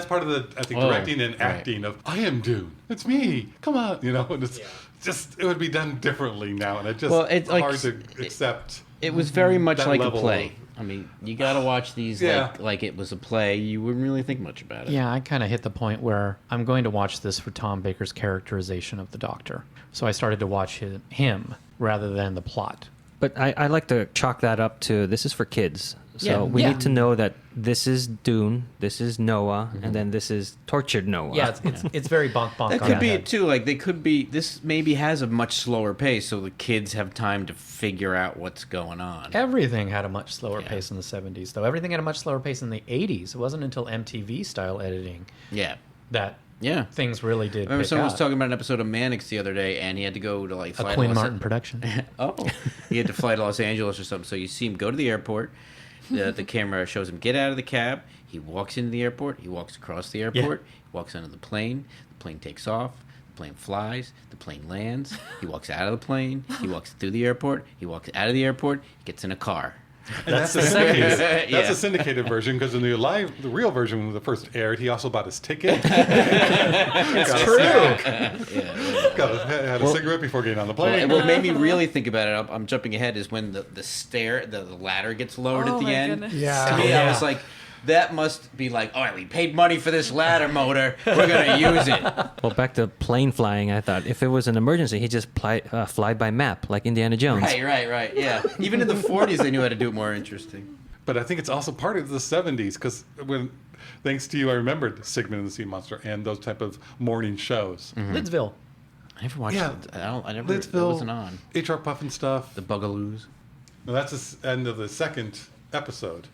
part of the directing and acting of I am Dune, it's me, come on, and it's just it would be done differently now, and it's hard to accept. It was very much that like a level play. I mean, you got to watch these Yeah. like it was a play. You wouldn't really think much about it. Yeah, I kind of hit the point where I'm going to watch this for Tom Baker's characterization of the Doctor. So I started to watch him rather than the plot. But I like to chalk that up to this is for kids. So Yeah. we Yeah. need to know that this is Dune, this is Noah, and then this is tortured Noah. Yeah, it's very bonk bonk. That on could the be head. it too. Like they could be. This maybe has a much slower pace, so the kids have time to figure out what's going on. Everything had a much slower Yeah. pace in the 70s, though. Everything had a much slower pace in the 80s. It wasn't until MTV style editing Yeah, that yeah. things really did. I remember pick someone was up. talking about an episode of Mannix the other day, and he had to go to like fly a to Quinn Los Martin production. Oh, he had to fly to Los Angeles or something. So you see him go to the airport. The camera shows him get out of the cab. He walks into the airport. He walks across the airport. He walks onto the plane. The plane takes off. The plane flies. The plane lands. He walks out of the plane. He walks through the airport. He walks out of the airport. He gets in a car. And that's a syndicated. That's a syndicated version, because in the real version when it first aired, he also bought his ticket. It's true. Had a cigarette before getting on the plane. What made me really think about it, I'm jumping ahead, is when the ladder gets lowered Oh at the my end. goodness. Yeah. To me, Yeah. I was like, that must be like, all right, we paid money for this ladder motor. We're going to use it. Well, back to plane flying, I thought if it was an emergency, he'd just fly by map like Indiana Jones. Right. Yeah. Even in the 40s, they knew how to do it more interesting. But I think it's also part of the 70s, because thanks to you, I remembered Sigmund and the Sea Monster and those type of morning shows. Lidsville. I never watched Yeah. it. I never. It Lidsville, wasn't on. H.R. Puffin stuff. The Bugaloos. Well, that's the end of the second episode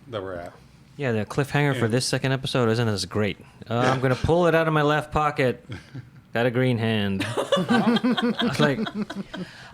that we're at. Yeah, the cliffhanger for this second episode isn't as great. I'm going to pull it out of my left pocket. Got a green hand. It's like,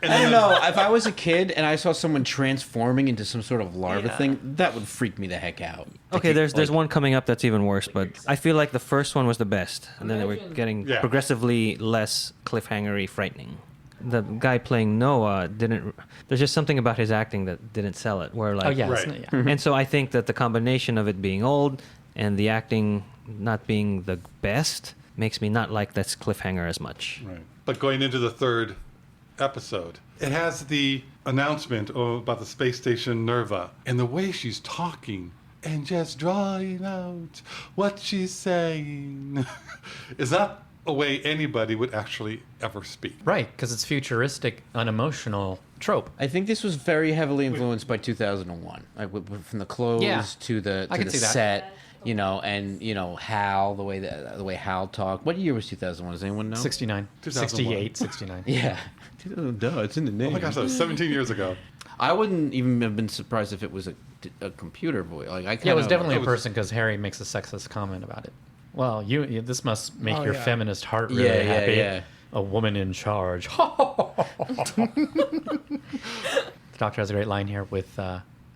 I don't know. If I was a kid and I saw someone transforming into some sort of larva thing, that would freak me the heck out. okay, there's one coming up that's even worse, but I feel like the first one was the best, and then they were getting Yeah. progressively less cliffhangery frightening. The guy playing Noah didn't. There's just something about his acting that didn't sell it. Where like, Oh yeah, Right. yeah. and so I think that the combination of it being old and the acting not being the best makes me not like this cliffhanger as much. Right. But going into the third episode, it has the announcement about the space station Nerva, and the way she's talking and just drawing out what she's saying is not a way anybody would actually ever speak. Right, because it's futuristic, unemotional trope. I think this was very heavily influenced by 2001, like from the clothes Yeah. to the I could see that. set, and Hal, the way Hal talked. What year was 2001? Does anyone know? 69, 2001. 68, 69. Yeah, duh, it's in the name. Oh my gosh, that was 17 years ago. I wouldn't even have been surprised if it was a computer voice. Like Yeah, it was definitely it a was- person because Harry makes a sexist comment about it. Well, this must make Oh, your yeah. feminist heart really Yeah, happy. yeah. A woman in charge. The Doctor has a great line here with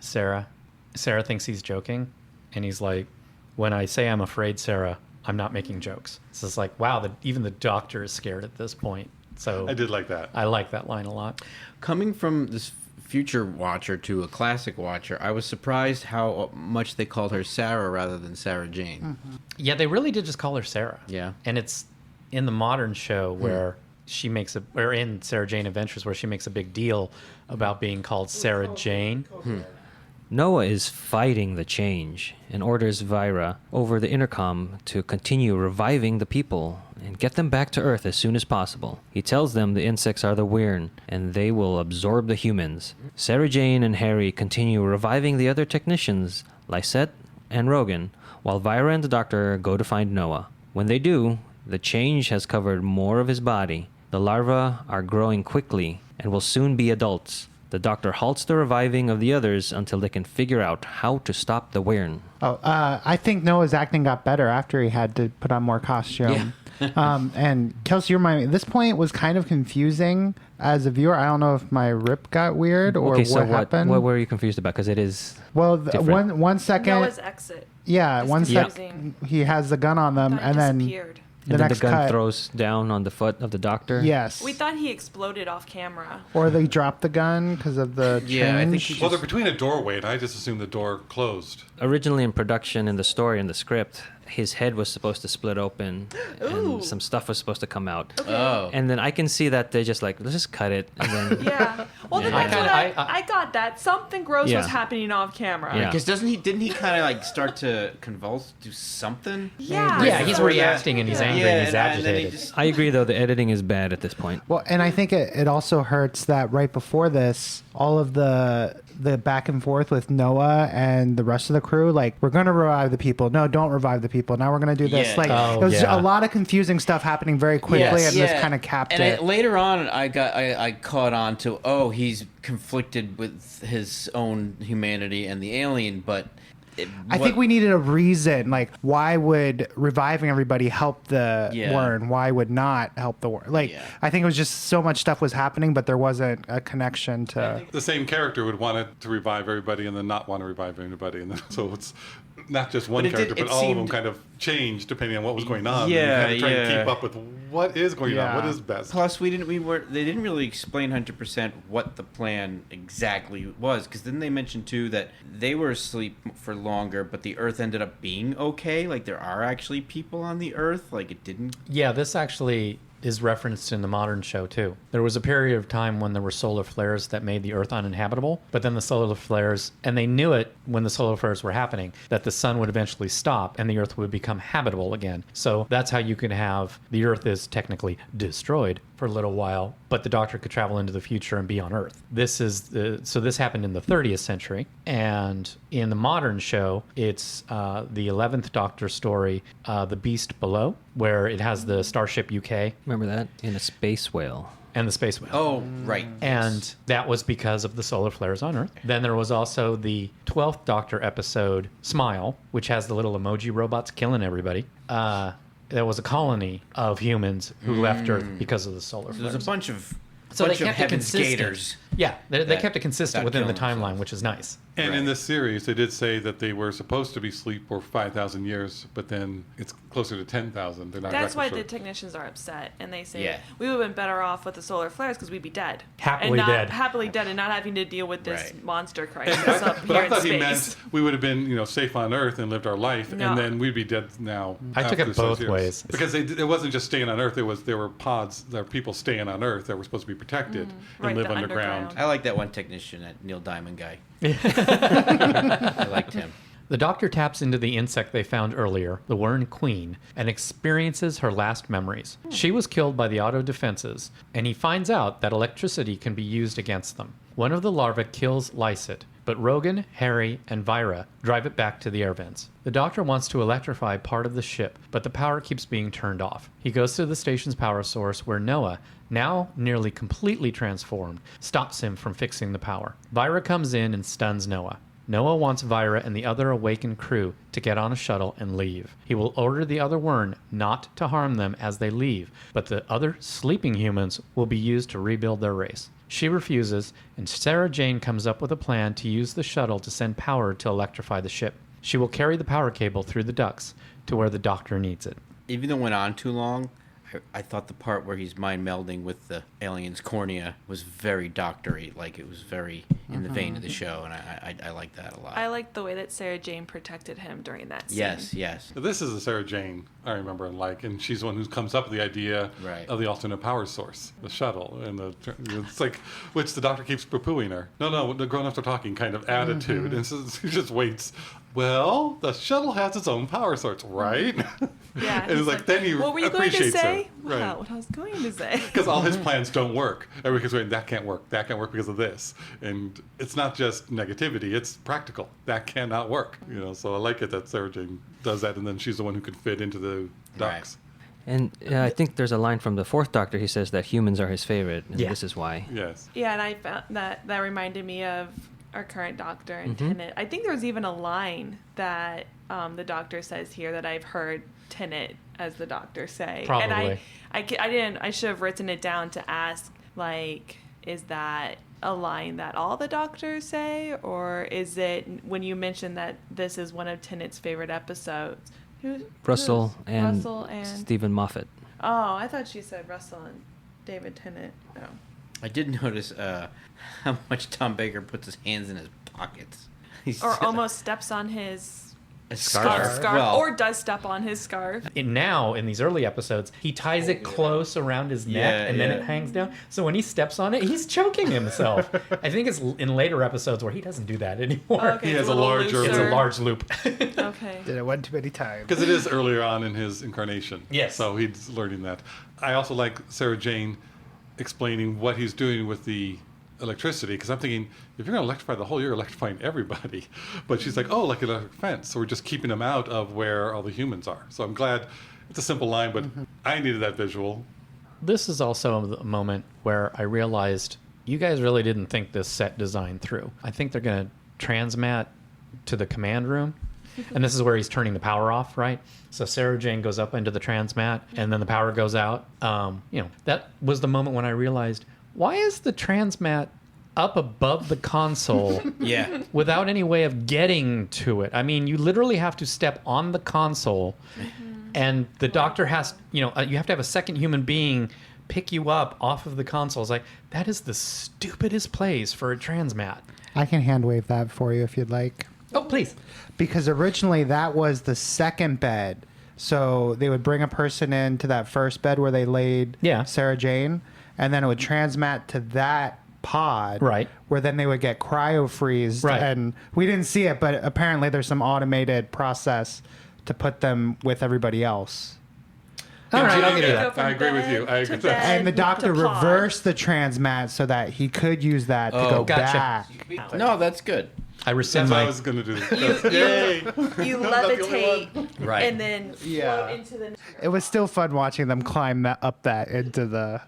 Sarah. Sarah thinks he's joking, and he's like, "When I say I'm afraid, Sarah, I'm not making jokes." So it's like, wow, even the Doctor is scared at this point. So I did like that. I like that line a lot. Coming from this future watcher to a classic watcher, I was surprised how much they called her Sarah rather than Sarah Jane. Yeah, they really did just call her Sarah. Yeah. And it's in the modern show where she makes or in Sarah Jane Adventures, where she makes a big deal about being called Sarah Jane. Noah is fighting the change and orders Vira over the intercom to continue reviving the people and get them back to Earth as soon as possible. He tells them the insects are the Wirrn and they will absorb the humans. Sarah Jane and Harry continue reviving the other technicians, Lysette and Rogan, while Vira and the doctor go to find Noah. When they do, the change has covered more of his body. The larvae are growing quickly and will soon be adults. The doctor halts the reviving of the others until they can figure out how to stop the Wirrn. I think Noah's acting got better after he had to put on more costume. And Kelsey, you remind me, this point was kind of confusing as a viewer. I don't know if my rip got weird or Okay, so what happened. what were you confused about? Because it is... Well, different. one second. Noah's exit. Yeah, It's one confusing. second. He has the gun on them, Thought and he then disappeared. the and then next the gun cut. throws down on the foot of the doctor? Yes. We thought he exploded off camera. Or they dropped the gun because of the Yeah, I think change. he Well, they're between a doorway, and I just assumed the door closed. Originally in production, in the story, in the script, his head was supposed to split open and some stuff was supposed to come out. Oh. And then I can see that they just like, let's just cut it. And then Yeah. Well, then I that's kinda- what I got that. Something gross Yeah. was happening off camera. Yeah. Because didn't he kind of like start to convulse, do something? Yeah. Yeah, he's So- reacting and he's angry and he's and then he agitated. just- I agree, though, the editing is bad at this point. Well, and I think it also hurts that right before this, all of the back and forth with Noah and the rest of the crew, like, we're going to revive the people. No, don't revive the people. Now we're going to do this. Yeah. Like, Oh, it was yeah. a lot of confusing stuff happening very quickly, and this kind of capped and it. later on, I caught on to, he's conflicted with his own humanity and the alien, but I think we needed a reason. Like, why would reviving everybody help the Yeah. Wirrn? Why would not help the Wirrn? Like, Yeah. I think it was just so much stuff was happening, but there wasn't a connection to. The same character would want it to revive everybody and then not want to revive anybody. And then, so it's not just one But it character, did- but it all of them seemed- kind of changed depending on what was going on. Yeah, and you had to try yeah. to keep up with what is going on, Yeah. what is best. Plus, they didn't really explain 100% what the plan exactly was, because then they mentioned too that they were asleep for longer, but the Earth ended up being okay. Like there are actually people on the Earth. Like it didn't. Yeah, this actually is referenced in the modern show too. There was a period of time when there were solar flares that made the Earth uninhabitable, but then the solar flares, and they knew it when the solar flares were happening, that the sun would eventually stop and the Earth would become habitable again. So that's how you can have the Earth is technically destroyed for a little while, but the Doctor could travel into the future and be on Earth. This happened in the 30th century, and in the modern show, it's the 11th Doctor story, The Beast Below, where it has the Starship UK Remember that? In a space whale. and the Space Whale. Oh, right. And that was because of the solar flares on Earth. Then there was also the 12th Doctor episode, Smile, which has the little emoji robots killing everybody. There was a colony of humans who left Earth because of the solar So flares. there's a bunch of So they bunch of kept it Heaven's consistent. Gators. Yeah, they that kept it consistent got within the killed timeline, themselves. which is nice. And in Right. this series, they did say that they were supposed to be asleep for 5,000 years, but then it's closer to 10,000. They're not That's why exactly the sure. technicians are upset, and they say Yeah. we would have been better off with the solar flares because we'd be dead, Happily and not, dead. happily dead, and not having to deal with this Right. monster crisis up But here I in thought space. he meant we would have been, safe on Earth and lived our life, No. and then we'd be dead now. I took after it those both years. ways. Because it wasn't just staying on Earth. There were pods, there were people staying on Earth that were supposed to be protected and Right, live the underground. underground. I like that one technician, that Neil Diamond guy. I liked him. The Doctor taps into the insect they found earlier, the Wirrn Queen, and experiences her last memories. She was killed by the auto defenses, and he finds out that electricity can be used against them. One of the larvae kills Lysette, but Rogan, Harry, and Vira drive it back to the air vents. The Doctor wants to electrify part of the ship, but the power keeps being turned off. He goes to the station's power source where Noah, now nearly completely transformed, stops him from fixing the power. Vira comes in and stuns Noah. Noah wants Vira and the other awakened crew to get on a shuttle and leave. He will order the other Wirrn not to harm them as they leave, but the other sleeping humans will be used to rebuild their race. She refuses, and Sarah Jane comes up with a plan to use the shuttle to send power to electrify the ship. She will carry the power cable through the ducts to where the Doctor needs it. Even though it went on too long, I thought the part where he's mind melding with the alien's cornea was very doctory, like it was very in the vein of the show, and I like that a lot. I like the way that Sarah Jane protected him during that scene. Yes. This is a Sarah Jane I remember and like, and she's the one who comes up with the idea Right. of the alternate power source, the shuttle, and it's like, which the doctor keeps poo-pooing her. No, the grown-ups are talking kind of attitude, and so she just waits. Well, the shuttle has its own power source, right? Yeah. And it's like, then he what were you going to appreciates her. say? Right. Wow, what I was going to say. Because all his plans don't work. Everybody's going, that can't work. That can't work because of this. And it's not just negativity, it's practical. That cannot work. So I like it that Sarah Jane does that, and then she's the one who can fit into the ducks. And I think there's a line from the Fourth Doctor. He says that humans are his favorite, and Yeah. this is why. Yes. Yeah, and I found that reminded me of our current Doctor and Tennant. I think there was even a line that the Doctor says here that I've heard Tennant as the Doctor say. Probably. And I should have written it down to ask, like, is that a line that all the Doctors say, or is it when you mentioned that this is one of Tennant's favorite episodes? Russell and Russell and Stephen Moffat. Oh, I thought she said Russell and David Tennant. Oh. I did notice how much Tom Baker puts his hands in his pockets. Or almost steps on his a scarf. Well, Or does step on his scarf. Now, in these early episodes, he ties it close around his neck, Yeah, and then yeah. it hangs down. So when he steps on it, he's choking himself. I think it's in later episodes where he doesn't do that anymore. Okay, He it's has a little larger- It's a looser. large loop. Okay. Did it one too many times. Because it is earlier on in his incarnation. Yes. So he's learning that. I also like Sarah Jane explaining what he's doing with the electricity, because I'm thinking, if you're going to electrify the whole, you're electrifying everybody. But she's like, oh, like an electric fence. So we're just keeping them out of where all the humans are. So I'm glad it's a simple line, but I needed that visual. This is also a moment where I realized you guys really didn't think this set design through. I think they're going to transmat to the command room. And this is where he's turning the power off, right? So Sarah Jane goes up into the transmat, and then the power goes out. That was the moment when I realized, why is the transmat up above the console yeah. without any way of getting to it? I mean, you literally have to step on the console, and the doctor has, you have to have a second human being pick you up off of the console. It's like, that is the stupidest place for a transmat. I can hand wave that for you if you'd like. Oh, please. Because originally that was the second bed. So they would bring a person into that first bed where they laid Yeah. Sarah Jane, and then it would transmat to that pod, Right. where then they would get cryo-freezed. Right. And we didn't see it, but apparently there's some automated process to put them with everybody else. All right, I'll They give you go that. from I agree with bed you. I to agree. bed And the to doctor pod. reversed the transmat so that he could use that to Oh, go gotcha. back. No, that's good. I That's rescind what I my... was going to do. Yay! You I'm not the only levitate one. Right. and then Yeah. float into the. It was still fun watching them climb up that into the...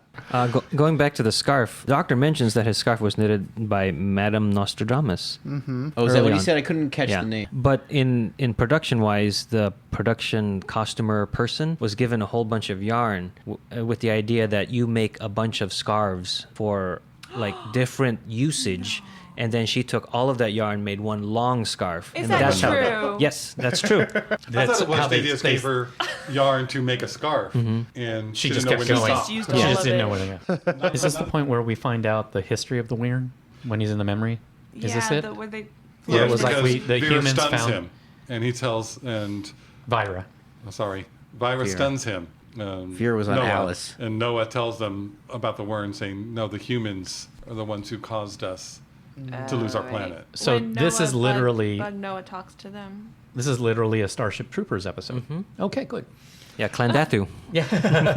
Going back to the scarf, the doctor mentions that his scarf was knitted by Madame Nostradamus. Oh, is that Early what he on. said? I couldn't catch the name. But in production-wise, the production costumer person was given a whole bunch of yarn with the idea that you make a bunch of scarves for like different usage. And then she took all of that yarn, made one long scarf. Is and that that's true? Yes, that's true. I thought it was how they they- just they- gave her yarn to make a scarf, and She didn't just know kept when to going. stop. She used She all just of didn't it. know where to go. Is this the point where we find out the history of the Wirrn when he's in the memory? Is this it? Where they. Yeah, it was because like the Vera humans stuns found him, and he tells, and Vira. Vira Vera. stuns him. Vera was on Noah, Alice. and Noah tells them about the Wirrn, saying, "No, the humans are the ones who caused us to lose our planet." So When this is Noah- literally Bug Noah talks to them. this is literally a Starship Troopers episode. Okay, good. Yeah, Clandatu. Yeah. And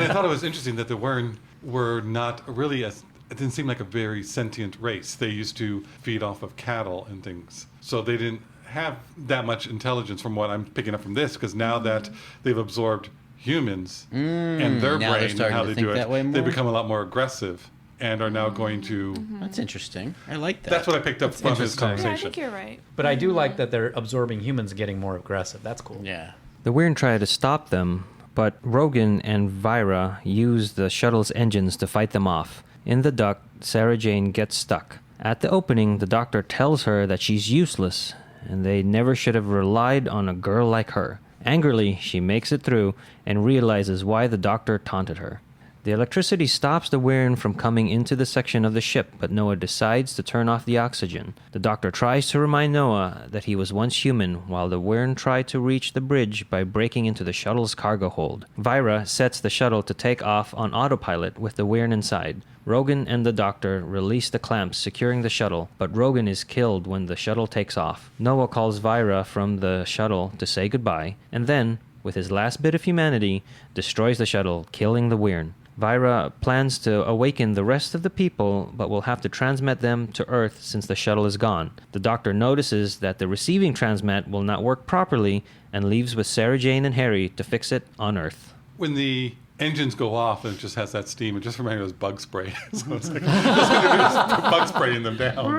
I thought it was interesting that the Wirrn were not really it didn't seem like a very sentient race. They used to feed off of cattle and things. So they didn't have that much intelligence from what I'm picking up from this, because now that they've absorbed humans and their now they're brain and starting how to they think do that way it, they more? become a lot more aggressive and are now going to... That's interesting. I like that. That's what I picked up from his interesting. Yeah, I conversation. think you're right. But I do like that they're absorbing humans and getting more aggressive. That's cool. Yeah. The Wirrn tried to stop them, but Rogan and Vira use the shuttle's engines to fight them off. In the duct, Sarah Jane gets stuck. At the opening, the doctor tells her that she's useless, and they never should have relied on a girl like her. Angrily, she makes it through and realizes why the doctor taunted her. The electricity stops the Wirrn from coming into the section of the ship, but Noah decides to turn off the oxygen. The doctor tries to remind Noah that he was once human, while the Wirrn try to reach the bridge by breaking into the shuttle's cargo hold. Vyra sets the shuttle to take off on autopilot with the Wirrn inside. Rogan and the doctor release the clamps securing the shuttle, but Rogan is killed when the shuttle takes off. Noah calls Vyra from the shuttle to say goodbye, and then, with his last bit of humanity, destroys the shuttle, killing the Wirrn. Vyra plans to awaken the rest of the people, but will have to transmit them to Earth since the shuttle is gone. The doctor notices that the receiving transmat will not work properly and leaves with Sarah Jane and Harry to fix it on Earth. When the engines go off and it just has that steam, it just reminds me of bug spray. So it's like just bug spraying them down.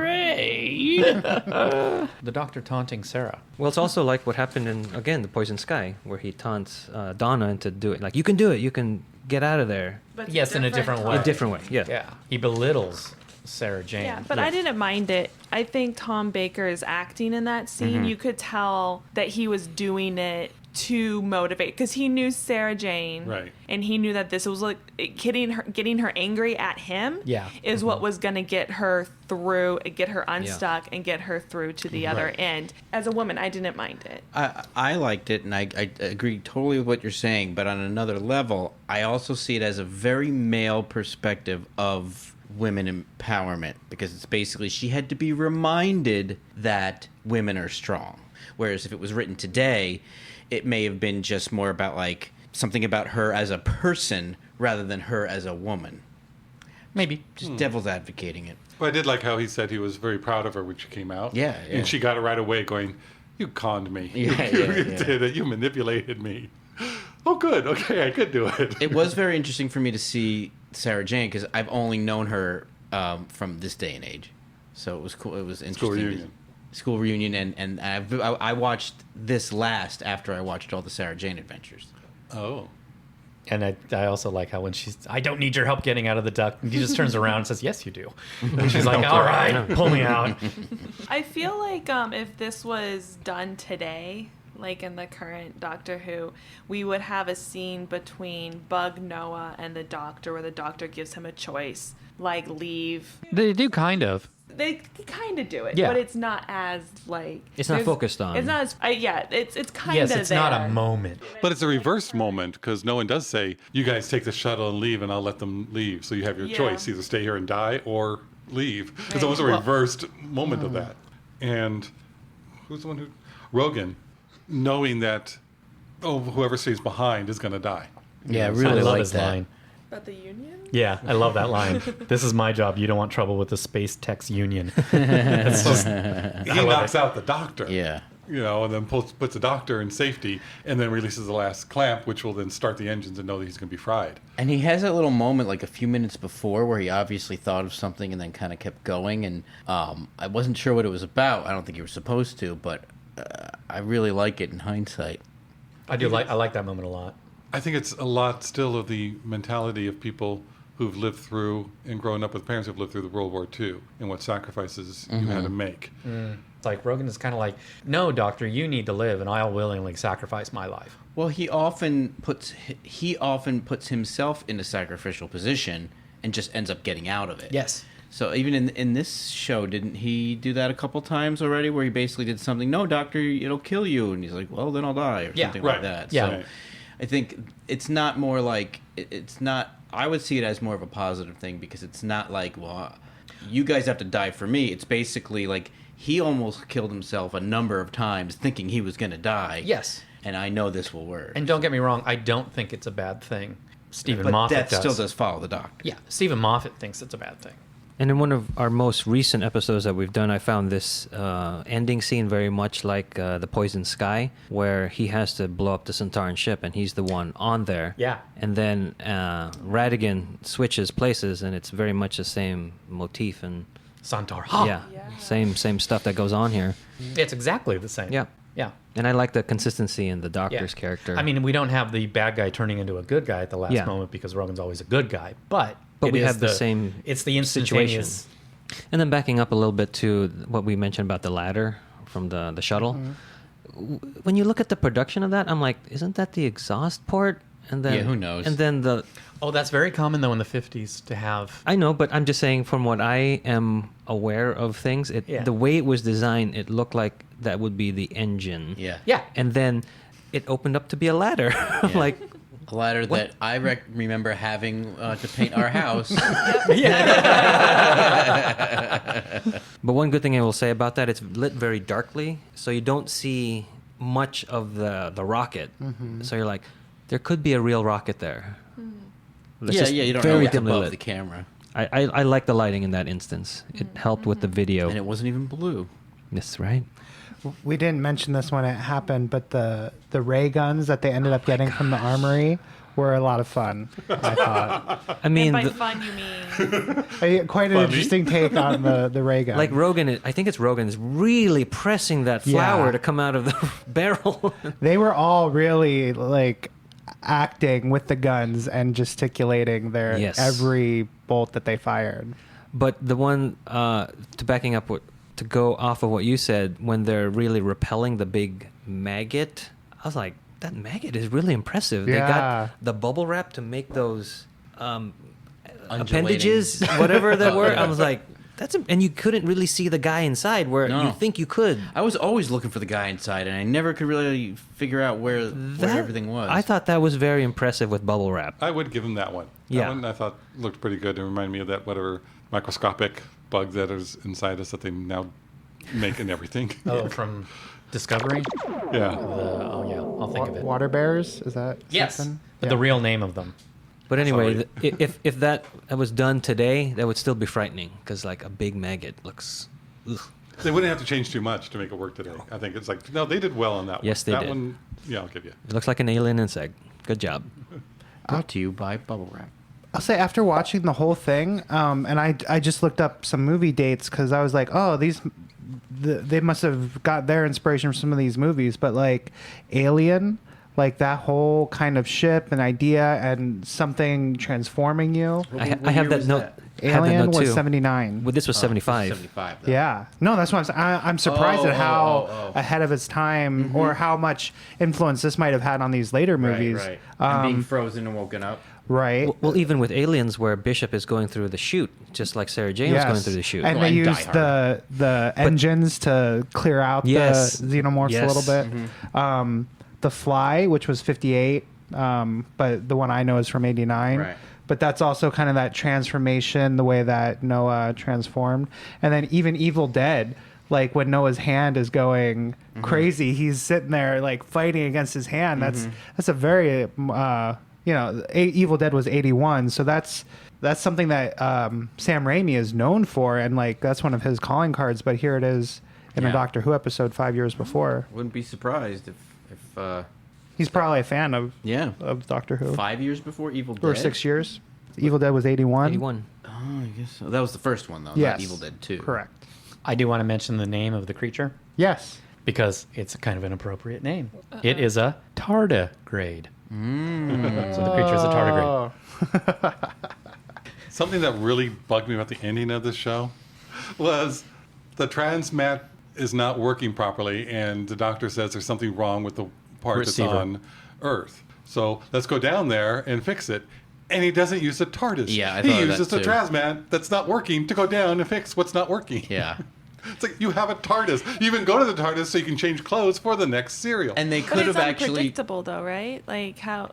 The doctor taunting Sarah. Well, it's also like what happened in, again, The Poison Sky, where he taunts Donna into do it. Like, you can do it, you can get out of there. But Yes, in a different way. A different way, yeah. Yeah. He belittles Sarah Jane. Yeah, but I didn't mind it. I think Tom Baker's acting in that scene, you could tell that he was doing it to motivate, because he knew Sarah Jane, Right. and he knew that this was like getting her angry at him. Yeah. Is what was going to get her through, get her unstuck, and get her through to the other Right. end. As a woman, I didn't mind it. I liked it, and I agree totally with what you're saying. But on another level, I also see it as a very male perspective of women empowerment, because it's basically she had to be reminded that women are strong. Whereas if it was written today, it may have been just more about like something about her as a person rather than her as a woman. Maybe. Just devil's advocating it. But I did like how he said he was very proud of her when she came out. Yeah, yeah. And she got it right away going, you conned me. Yeah, you yeah. did it. You manipulated me. Oh, good. Okay, I could do it. It was very interesting for me to see Sarah Jane, because I've only known her from this day and age. So it was cool. It was interesting. School reunion, and I watched this last after I watched all the Sarah Jane adventures. Oh. And I also like how when she's, I don't need your help getting out of the duct, and he just turns around and says, yes, you do. And she's like, all right, pull me out. I feel like if this was done today, like in the current Doctor Who, we would have a scene between Bug, Noah, and the Doctor where the Doctor gives him a choice, like leave. They do kind of. They kind of do it, Yeah. but it's not as like It's not focused on. It's not as it's kind of Yes, it's not a moment. But it's a reversed moment, because no one does say, you guys take the shuttle and leave, and I'll let them leave. So you have your Yeah. choice, either stay here and die or leave. It's almost a Right. reversed moment of that. And who's the one who... Rogan, knowing that, whoever stays behind is going to die. Yeah, I I really love like his that. line. About the Union. Yeah, I love that line. This is my job. You don't want trouble with the Space Techs Union. It's just, He knocks out the doctor. Yeah. You know, and then puts the doctor in safety, and then releases the last clamp, which will then start the engines and know that he's going to be fried. And he has that little moment like a few minutes before where he obviously thought of something and then kind of kept going. And I wasn't sure what it was about. I don't think you were supposed to, but I really like it in hindsight. I like that moment a lot. I think it's a lot still of the mentality of people who've lived through and grown up with parents who've lived through the World War II and what sacrifices you had to make. It's like Rogan is kind of like, no, doctor, you need to live, and I'll willingly sacrifice my life. Well, he often puts himself in a sacrificial position and just ends up getting out of it. Yes. So even in this show, didn't he do that a couple times already, where he basically did something? No, doctor, it'll kill you, and he's like, well, then I'll die, or Yeah, something right. like that. Yeah. So I think it's not more like it's not. I would see it as more of a positive thing, because it's not like, well, you guys have to die for me. It's basically like he almost killed himself a number of times thinking he was going to die. Yes. And I know this will work. And don't get me wrong, I don't think it's a bad thing. Stephen but Moffat that does. still does follow the doctor. Yeah, Stephen Moffat thinks it's a bad thing. And in one of our most recent episodes that we've done, I found this ending scene very much like The Poison Sky, where he has to blow up the Centauran ship, and he's the one on there. Yeah. And then Radigan switches places, and it's very much the same motif, and Santar. yeah, same stuff that goes on here. It's exactly the same. Yeah. Yeah. And I like the consistency in the Doctor's Yeah. character. I mean, we don't have the bad guy turning into a good guy at the last Yeah. moment, because Rogan's always a good guy. But we is have the same It's the situation. instantaneous. And then backing up a little bit to what we mentioned about the ladder from the shuttle. when you look at the production of that, I'm like, isn't that the exhaust port? And then Yeah, who knows? And then Oh, that's very common though in the 50s to have. I know, but I'm just saying from what I am aware of things, the way it was designed, it looked like that would be the engine. Yeah. Yeah. And then it opened up to be a ladder. I'm Yeah. like, A ladder that I remember having to paint our house. but one good thing I will say about that, it's lit very darkly, so you don't see much of the rocket. So you're like, there could be a real rocket there. It's Yeah, just you don't know very what's dimly above lit. the camera. I like the lighting in that instance. It helped with the video. And it wasn't even blue. That's right. We didn't mention this when it happened, but the ray guns that they ended up getting from the armory were a lot of fun, I thought. I mean, And by fun, you mean Quite an interesting take on the ray gun. like Rogan, I think it's Rogan, is really pressing that flower to come out of the barrel. They were all really like acting with the guns and gesticulating their every bolt that they fired. But the one to backing up to go off of what you said, when they're really repelling the big maggot, I was like, that maggot is really impressive. They Yeah. got the bubble wrap to make those Undulating. appendages, whatever they were. I was like, and you couldn't really see the guy inside where No. you think you could. I was always looking for the guy inside, and I never could really figure out where everything was. I thought that was very impressive with bubble wrap. I would give him that one. Yeah. That one I thought looked pretty good. It reminded me of that whatever microscopic bug that is inside us that they now make in everything. Oh, from Discovery? Yeah. Oh, yeah. I'll think of it. Water bears, is that Yes. something? But the real name of them. But anyway, Sorry. if that was done today, that would still be frightening because like a big maggot looks. Ugh. They wouldn't have to change too much to make it work today. I think it's like, no, they did well on that one. Yes, they that did. one, yeah, I'll give you. It looks like an alien insect. Good job. Brought to you by Bubble Wrap. I'll say after watching the whole thing, and I just looked up some movie dates because I was like, oh, they must have got their inspiration from some of these movies, but like Alien, like that whole kind of ship and idea and something transforming you. I What have year that was note. that? I have that Alien note was too. 79. Well, this was 75. 75. though. Yeah, no, that's what I'm saying. I'm surprised at how oh. ahead of its time or how much influence this might have had on these later movies. Right, right. And being frozen and woken up. Right. Well, even with Aliens, where Bishop is going through the chute, just like Sarah Jane was going through the chute. And Oh, they and Die used the engines to clear out Yes. the xenomorphs Yes. a little bit. The Fly, which was 58, but the one I know is from 89. Right. But that's also kind of that transformation, the way that Noah transformed. And then even Evil Dead, like when Noah's hand is going crazy, he's sitting there like fighting against his hand. That's a very, Evil Dead was 81. So that's something that Sam Raimi is known for. And like, that's one of his calling cards. But here it is in a Yeah. Doctor Who episode 5 years before. Wouldn't be surprised if He's probably a fan of yeah, Doctor Who. 5 years before Evil Dead. Or 6 years. Evil Dead was 81. 81. Oh, I guess so. That was the first one though. Yes. Not Evil Dead 2. Correct. I do want to mention the name of the creature Yes. because it's kind of an appropriate name. It is a tardigrade. So the creature is a tardigrade. Something that really bugged me about the ending of this show was the transmat is not working properly, and the doctor says there's something wrong with the part Receiver. that's on Earth. So let's go down there and fix it. And he doesn't use the TARDIS. Yeah, I he thought of uses that the too. transmat that's not working to go down and fix what's not working. Yeah. It's like you have a TARDIS. You even go to the TARDIS so you can change clothes for the next serial. And they But could it's have actually. unpredictable, though, right? Like how.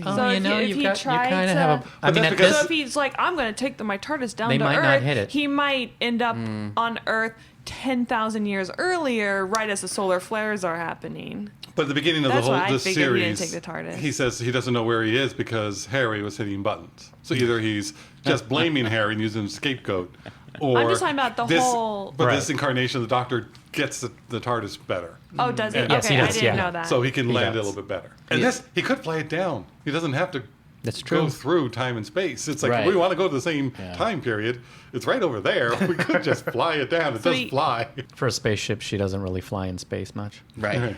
Oh, So you if know, you- if you've you got, you try kind of to- have a. I But mean, that's at because- So this, if he's like, I'm going to take my TARDIS down They to might Earth, not hit it. he might end up on Earth 10,000 years earlier, right as the solar flares are happening. But at the beginning of That's the why whole I the figured he didn't series, take the TARDIS. he says he doesn't know where he is because Harry was hitting buttons. So either he's just blaming Harry and using him as a scapegoat, or I'm just talking about the this, whole- But Right. this incarnation, the Doctor gets the TARDIS better, Oh, does it? Yes, okay, he I does, didn't yeah. know that. so he can He land does. a little bit better. And this, he could fly it down. He doesn't have to. That's Go true. through time and space. It's like Right. we want to go to the same Yeah. time period. It's right over there. We could just fly it down. It So does he- fly. for a spaceship, she doesn't really fly in space much. Right.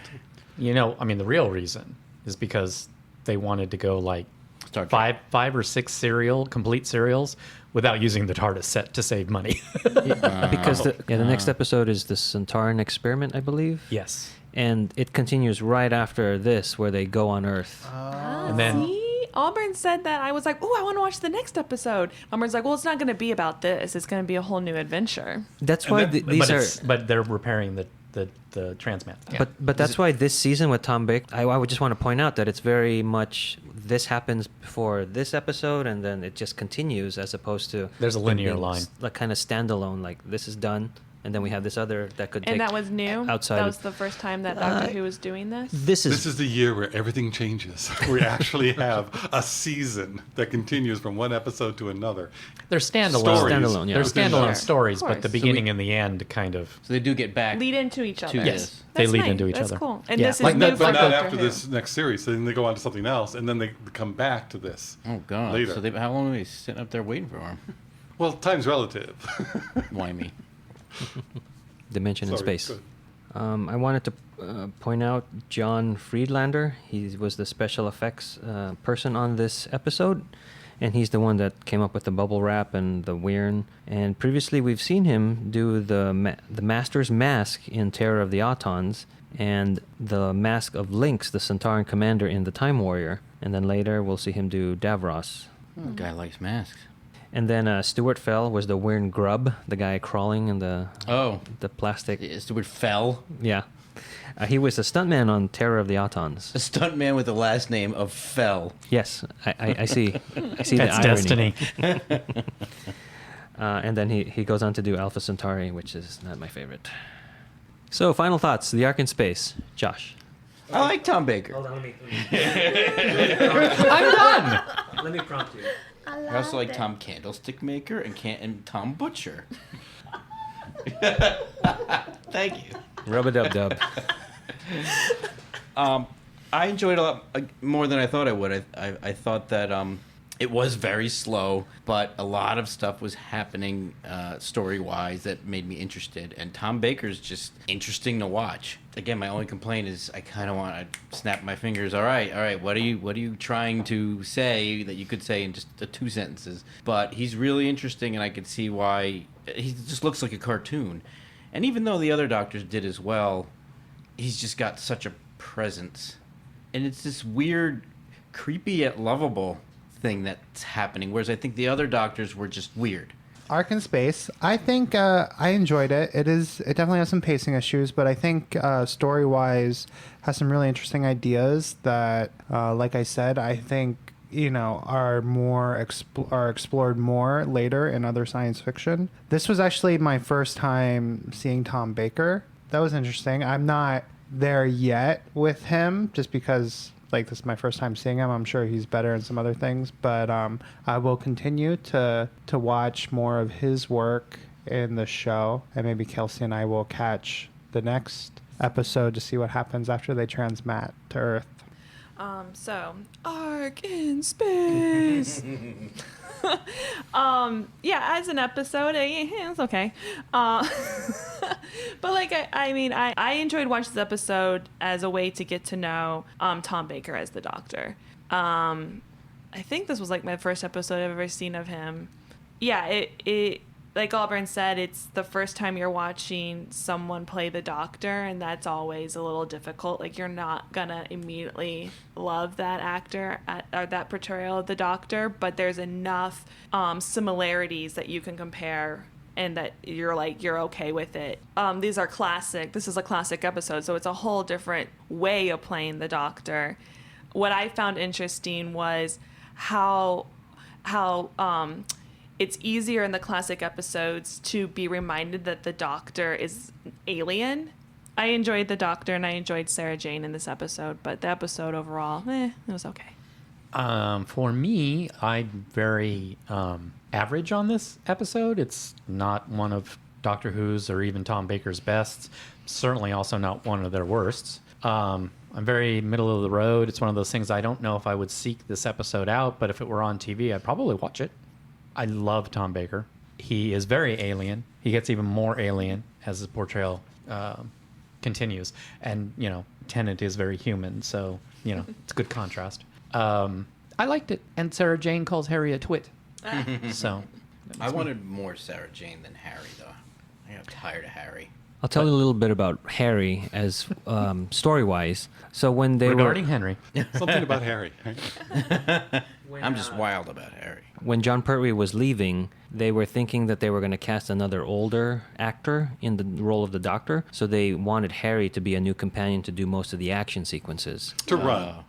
You know, I mean, the real reason is because they wanted to go like Star Trek. five or six complete serials without using the TARDIS set to save money. Because the next episode is the Centauran experiment, I believe. Yes. And it continues right after this, where they go on Earth. And then See? Auburn said that. I was like, oh, I want to watch the next episode. Auburn's like, well, it's not going to be about this. It's going to be a whole new adventure. That's why these are. But they're repairing the transmat. Yeah. But that's why this season with Tom Baker, I would just want to point out that it's very much this happens before this episode, and then it just continues, as opposed to There's a linear being line. like kind of standalone. Like this is done, and then we have this other that could take. And that was new? outside. That was the first time that Doctor Who was doing this? This This is the year where everything changes. We actually have a season that continues from one episode to another. They're standalone. Stories. Standalone, yeah. They're within standalone that. stories, Of but the course. beginning and the end kind of. So they do get back. Lead into each other. to Yes. this. They That's lead nice. into each That's other. cool. And Yeah. this is Like new that- for But not Doctor after Who. this next series. So then they go on to something else, and then they come back to this. Oh God! Later. So how long are they sitting up there waiting for him? Well, time's relative. Why me? Dimension in Sorry, Space. good. I wanted to point out John Friedlander. He was the special effects person on this episode, and he's the one that came up with the bubble wrap and the Wirrn. And previously, we've seen him do the Master's mask in Terror of the Autons, and the mask of Lynx, the Centauran commander in the Time Warrior. And then later, we'll see him do Davros. Guy likes masks. And then Stuart Fell was the Wirrn grub, the guy crawling in the plastic. Stuart Fell, Yeah. He was a stuntman on Terror of the Autons. a stuntman with the last name of Fell. Yes, I see. I see That's the irony. destiny. And then he goes on to do Alpha Centauri, which is not my favorite. So, final thoughts. The Ark in Space. Josh. I like Tom Baker. on, let me I'm done. let me prompt you. I also like Tom Candlestick Maker and Tom Butcher. Thank you. Rub-a-dub-dub. I enjoyed it a lot more than I thought I would. I thought that it was very slow, but a lot of stuff was happening story-wise that made me interested. And Tom Baker's just interesting to watch. Again, my only complaint is I kind of want to snap my fingers. All right. What are you trying to say that you could say in just 2 sentences? But he's really interesting, and I could see why he just looks like a cartoon. And even though the other doctors did as well, he's just got such a presence. And it's this weird, creepy yet lovable thing that's happening, whereas I think the other doctors were just weird. Ark in Space. I think I enjoyed it. It definitely has some pacing issues, but I think story wise has some really interesting ideas that, like I said, I think are explored more later in other science fiction. This was actually my first time seeing Tom Baker. That was interesting. I'm not there yet with him, just because this is my first time seeing him. I'm sure he's better in some other things, but I will continue to watch more of his work in the show, and maybe Kelsey and I will catch the next episode to see what happens after they transmat to Earth. So Ark in Space. Yeah, as an episode, it's okay. But I enjoyed watching this episode as a way to get to know Tom Baker as the Doctor. I think this was my first episode I've ever seen of him. Yeah, it like Auburn said, it's the first time you're watching someone play the Doctor, and that's always a little difficult. You're not gonna immediately love that actor or that portrayal of the Doctor, but there's enough similarities that you can compare, and that you're okay with it. This is a classic episode, so it's a whole different way of playing the Doctor. What I found interesting was how it's easier in the classic episodes to be reminded that the Doctor is alien. I enjoyed the Doctor and I enjoyed Sarah Jane in this episode, but the episode overall, it was okay. For me, I'm very average on this episode. It's not one of Doctor Who's or even Tom Baker's bests. Certainly also not one of their worsts. I'm very middle of the road. It's one of those things I don't know if I would seek this episode out, but if it were on TV, I'd probably watch it. I love Tom Baker. He is very alien. He gets even more alien as his portrayal continues. And, Tennant is very human, so, it's a good contrast. I liked it. And Sarah Jane calls Harry a twit. So, I wanted more Sarah Jane than Harry, though. I got tired of Harry. I'll tell you a little bit about Harry as story-wise. So when they Regarding Henry. Something about Harry. Right? I'm just wild about Harry. when John Pertwee was leaving, they were thinking that they were going to cast another older actor in the role of the Doctor. So they wanted Harry to be a new companion to do most of the action sequences. To run.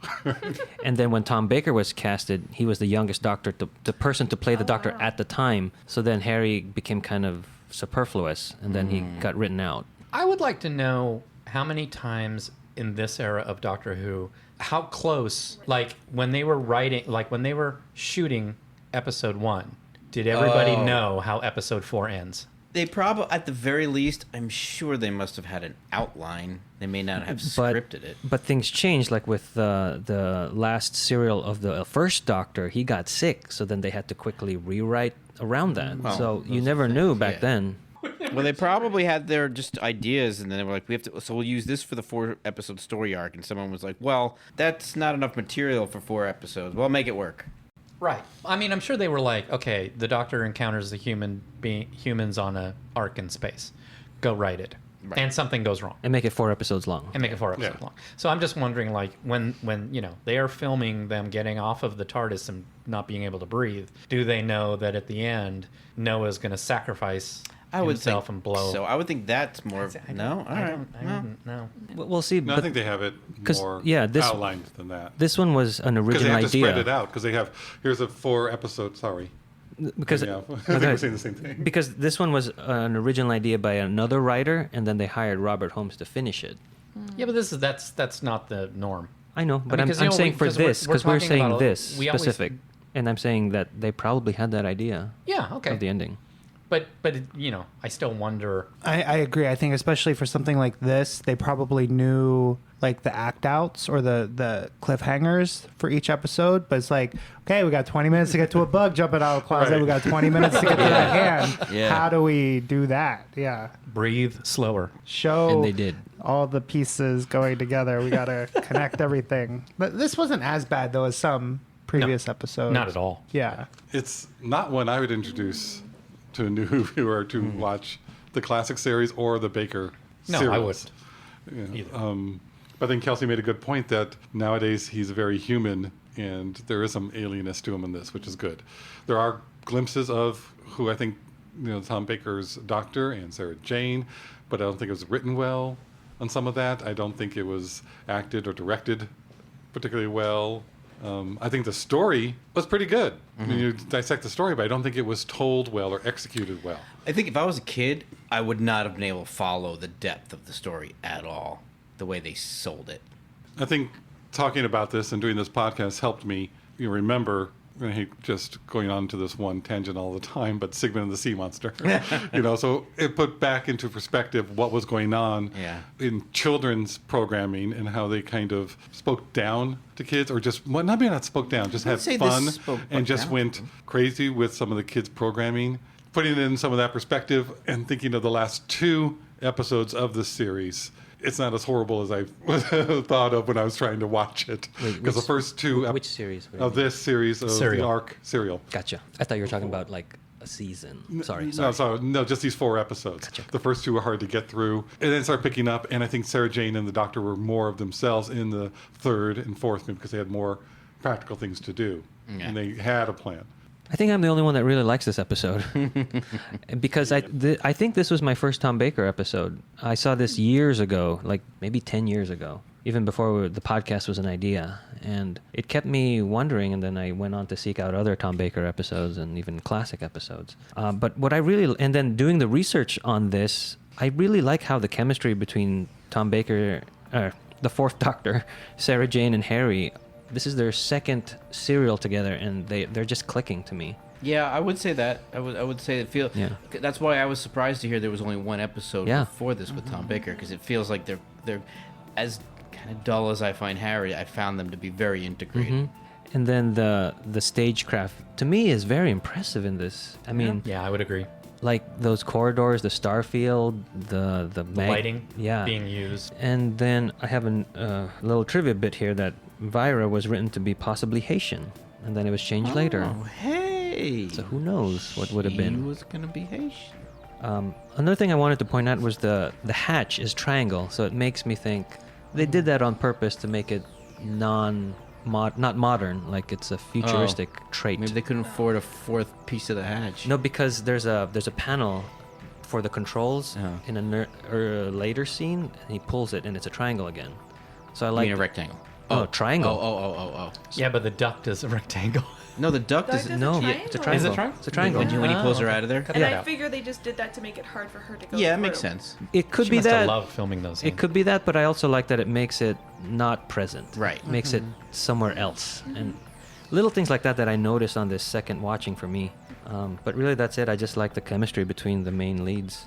And then when Tom Baker was casted, he was the youngest Doctor, the person to play the Doctor at the time. So then Harry became kind of superfluous, and then he got written out. I would like to know how many times in this era of Doctor Who, how close, like when they were writing, like when they were shooting episode 1, did everybody know how episode 4 ends? They probably, at the very least, I'm sure they must have had an outline. They may not have scripted it. But things changed, like with the last serial of the first Doctor, he got sick, so then they had to quickly rewrite around that. Well, so you those never things, knew back yeah. then. Well, they probably had their just ideas, and then they were like, "We have to." So we'll use this for the 4-episode story arc. And someone was like, "Well, that's not enough material for 4 episodes. Well, make it work." Right. I mean, I'm sure they were like, okay, the Doctor encounters the humans on a arc in space. Go write it. Right. And something goes wrong. And make it 4 episodes long. And make it 4 episodes Yeah. long. So I'm just wondering, like, when you know they are filming them getting off of the TARDIS and not being able to breathe, do they know that at the end Noah's going to sacrifice himself and blow? So I would think that's more. No, all right. I don't know. We'll see. No, I but think they have it 'cause, more yeah, this- outlined than that. this one was an Because they original have to idea. spread it out. Because they have, here's a 4-episode, sorry. Because Yeah, I okay. think we're saying the same thing. Because this one was an original idea by another writer, and then they hired Robert Holmes to finish it. Yeah, but that's not the norm. I know, but mean, 'cause, I'm you know, saying for 'cause we're- this, we're because we're talking saying about this we always- specific, and I'm saying that they probably had that idea Yeah, okay. of the ending. But you know, I still wonder. I agree. I think especially for something like this, they probably knew like the act outs or the cliffhangers for each episode. But it's like, okay, we got 20 minutes to get to a bug jumping out of a closet. Right. We got 20 minutes to get to that hand. Yeah. How do we do that? Yeah. Breathe slower. Show And they did. all the pieces going together. We got to connect everything. But this wasn't as bad though as some previous episodes. Not at all. Yeah. It's not one I would introduce to a new viewer to watch the classic series or the Baker No, series. I wouldn't. Yeah. Either. But I think Kelsey made a good point that nowadays he's very human and there is some alienness to him in this, which is good. There are glimpses of who I think, Tom Baker's Doctor and Sarah Jane, but I don't think it was written well on some of that. I don't think it was acted or directed particularly well. I think the story was pretty good. I mean, you dissect the story, but I don't think it was told well or executed well. I think if I was a kid, I would not have been able to follow the depth of the story at all, the way they sold it. I think talking about this and doing this podcast helped me remember. I hate just going on to this one tangent all the time, but Sigmund and the Sea Monster. So it put back into perspective what was going on in children's programming and how they kind of spoke down to kids, or just maybe not spoke down, just had say this fun spoke and just down. went crazy with some of the kids' programming. Putting it in some of that perspective and thinking of the last 2 episodes of this series, it's not as horrible as I thought of when I was trying to watch it. Because the first 2 Which series? of this series of Serial. the Ark serial. Gotcha. I thought you were talking about like a season. Sorry. No, just these 4 episodes. Gotcha. The first 2 were hard to get through, and then start picking up. And I think Sarah Jane and the Doctor were more of themselves in the 3rd and 4th because they had more practical things to do, and they had a plan. I think I'm the only one that really likes this episode because I think this was my first Tom Baker episode. I saw this years ago, like maybe 10 years ago, even before the podcast was an idea. And it kept me wondering, and then I went on to seek out other Tom Baker episodes and even classic episodes. But what I really, and then doing the research on this, I really like how the chemistry between Tom Baker, the 4th Doctor, Sarah Jane, and Harry, this is their 2nd serial together, and they're just clicking to me. Yeah, I would say that. I would say it feels. Yeah. That's why I was surprised to hear there was only 1 episode Yeah. before this with Tom Baker, because it feels like they're as kind of dull as I find Harry. I found them to be very integrated. And then the stagecraft to me is very impressive in this. I mean, Yeah, I would agree. like those corridors, the starfield, the The lighting yeah, being used. And then I have a little trivia bit here that Wirrn was written to be possibly Haitian, and then it was changed later. Oh, hey! Hey. So who knows what would have He been. was gonna be Haitian. Another thing I wanted to point out was the hatch is triangle, so it makes me think they did that on purpose to make it not modern, like it's a futuristic trait. Maybe they couldn't afford a fourth piece of the hatch. No, because there's a panel for the controls Oh. in a later scene, and he pulls it, and it's a triangle again. So I I like mean a rectangle. Oh, triangle. Oh. Yeah, but the duct is a rectangle. No, the duct Duct is is a No, triangle. it's a Is it triangle. triangle? It's a triangle. when he pulls her out of there. And Yeah. I figure they just did that to make it hard for her to go. Yeah, it makes through. sense. It could She be must have that. loved filming those. It could be that, but I also like that it makes it not present. Right. Makes it somewhere else. And little things like that I noticed on this second watching for me. But really, that's it. I just like the chemistry between the main leads.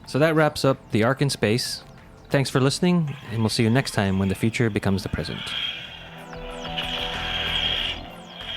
So that wraps up The Ark in Space. Thanks for listening, and we'll see you next time when the future becomes the present.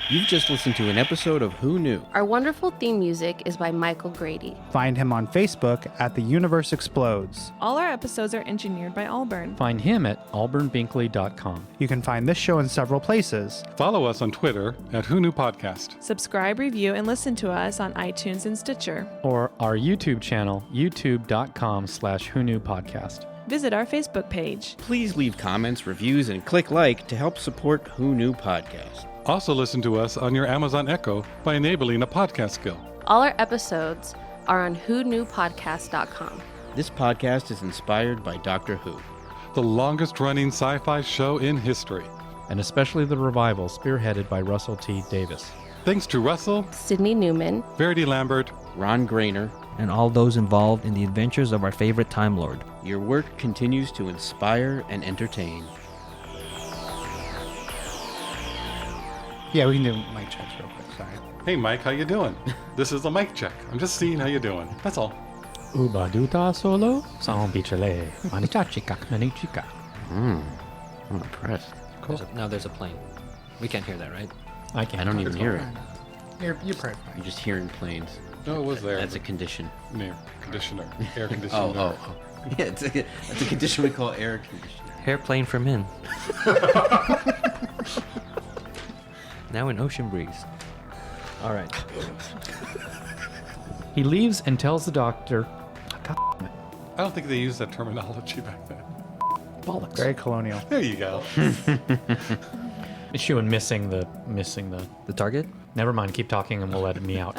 You've just listened to an episode of Who Knew? Our wonderful theme music is by Michael Grady. Find him on Facebook at The Universe Explodes. All our episodes are engineered by Allburn. Find him at alburnbinkley.com. You can find this show in several places. Follow us on Twitter at Who Knew Podcast. Subscribe, review, and listen to us on iTunes and Stitcher. Or our YouTube channel, youtube.com/whoknewpodcast. Visit our Facebook page. Please leave comments, reviews, and click like to help support Who Knew Podcast. Also listen to us on your Amazon Echo by enabling a podcast skill. All our episodes are on whoknewpodcast.com. This podcast is inspired by Doctor Who. The longest running sci-fi show in history. And especially the revival spearheaded by Russell T. Davis. Thanks to Russell, Sydney Newman, Verity Lambert, Ron Grainer, And all those involved in the adventures of our favorite Time Lord. your work continues to inspire and entertain. Yeah, we can do mic checks real quick. Sorry. hey Mike, how you doing? This is a mic check. I'm just seeing how you're doing. That's all. Uba duta solo, san bichele, manichachika, manichika. I'm impressed. Now there's a plane. We can't hear that, right? I can't. I don't even hear it. You're probably fine. You're just hearing planes. No, it was there. That's a condition. Air conditioner. Air conditioner. Oh. Yeah, that's a condition we call air conditioner. Airplane for men. Now in Ocean Breeze. All right. He leaves and tells the doctor, I don't think they used that terminology back then. bollocks. Very colonial. There you go. Issue and missing the. The target? Never mind. Keep talking and we'll let me out.